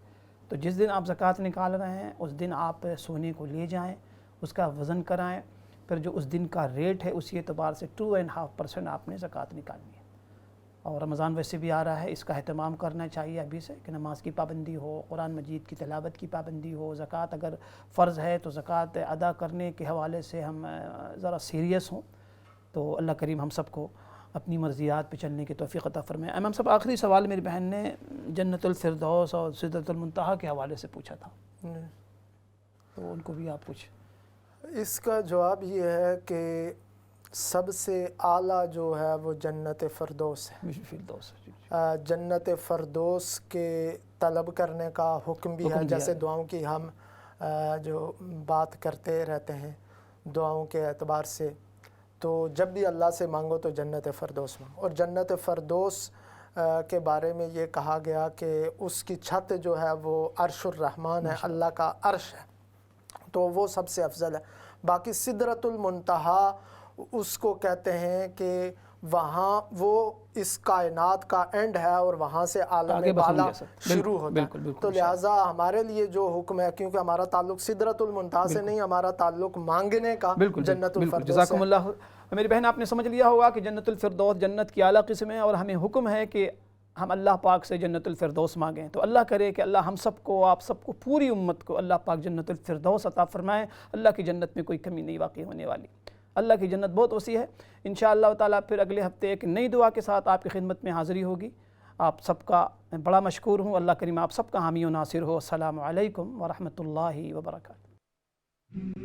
تو جس دن آپ زکوٰۃ نکال رہے ہیں اس دن آپ سونے کو لے جائیں، اس کا وزن کرائیں، پھر جو اس دن کا ریٹ ہے اسی اعتبار سے 2.5% آپ نے زکوٰۃ نکالنی ہے. اور رمضان ویسے بھی آ رہا ہے، اس کا اہتمام کرنا چاہیے ابھی سے کہ نماز کی پابندی ہو، قرآن مجید کی تلاوت کی پابندی ہو. زکوٰۃ اگر فرض ہے تو زکوٰۃ ادا کرنے کے حوالے سے ہم ذرا سیریس ہوں. تو اللہ کریم ہم سب کو اپنی مرضیات پہ چلنے کی توفیق عطا فرمائے. امام صاحب آخری سوال میری بہن نے جنت الفردوس اور سدرۃ المنتہا کے حوالے سے پوچھا تھا، تو ان کو بھی آپ پوچھیں. اس کا جواب یہ ہے کہ سب سے اعلیٰ جو ہے وہ جنت فردوس ہے. جنت فردوس کے طلب کرنے کا حکم بھی ہے. جیسے دعاؤں کی ہم جو بات کرتے رہتے ہیں دعاؤں کے اعتبار سے، تو جب بھی اللہ سے مانگو تو جنت فردوس مانگو. اور جنت فردوس کے بارے میں یہ کہا گیا کہ اس کی چھت جو ہے وہ عرش الرحمن ہے، اللہ کا عرش ہے، تو وہ سب سے افضل ہے. باقی سدرۃ المنتہا اس کو کہتے ہیں کہ وہاں وہ اس کائنات کا اینڈ ہے اور وہاں سے عالم بالا شروع ہوتا ہے. تو لہٰذا ہمارے لیے جو حکم ہے، کیونکہ ہمارا تعلق سدرۃ المنتہا سے نہیں، ہمارا تعلق مانگنے کا جنت الفردوس ہے. جزاکم اللہ. میری بہن آپ نے سمجھ لیا ہوگا کہ جنت الفردوس جنت کی اعلیٰ قسم ہے، اور ہمیں حکم ہے کہ ہم اللہ پاک سے جنت الفردوس مانگیں. تو اللہ کرے کہ اللہ ہم سب کو، آپ سب کو، پوری امت کو اللہ پاک جنت الفردوس عطا فرمائے. اللہ کی جنت میں کوئی کمی نہیں واقع ہونے والی. اللہ کی جنت بہت وسیع ہے. انشاءاللہ تعالیٰ پھر اگلے ہفتے ایک نئی دعا کے ساتھ آپ کی خدمت میں حاضری ہوگی. آپ سب کا بڑا مشکور ہوں. اللہ کریم آپ سب کا حامی و ناصر ہو. السلام علیکم ورحمۃ اللہ وبرکاتہ.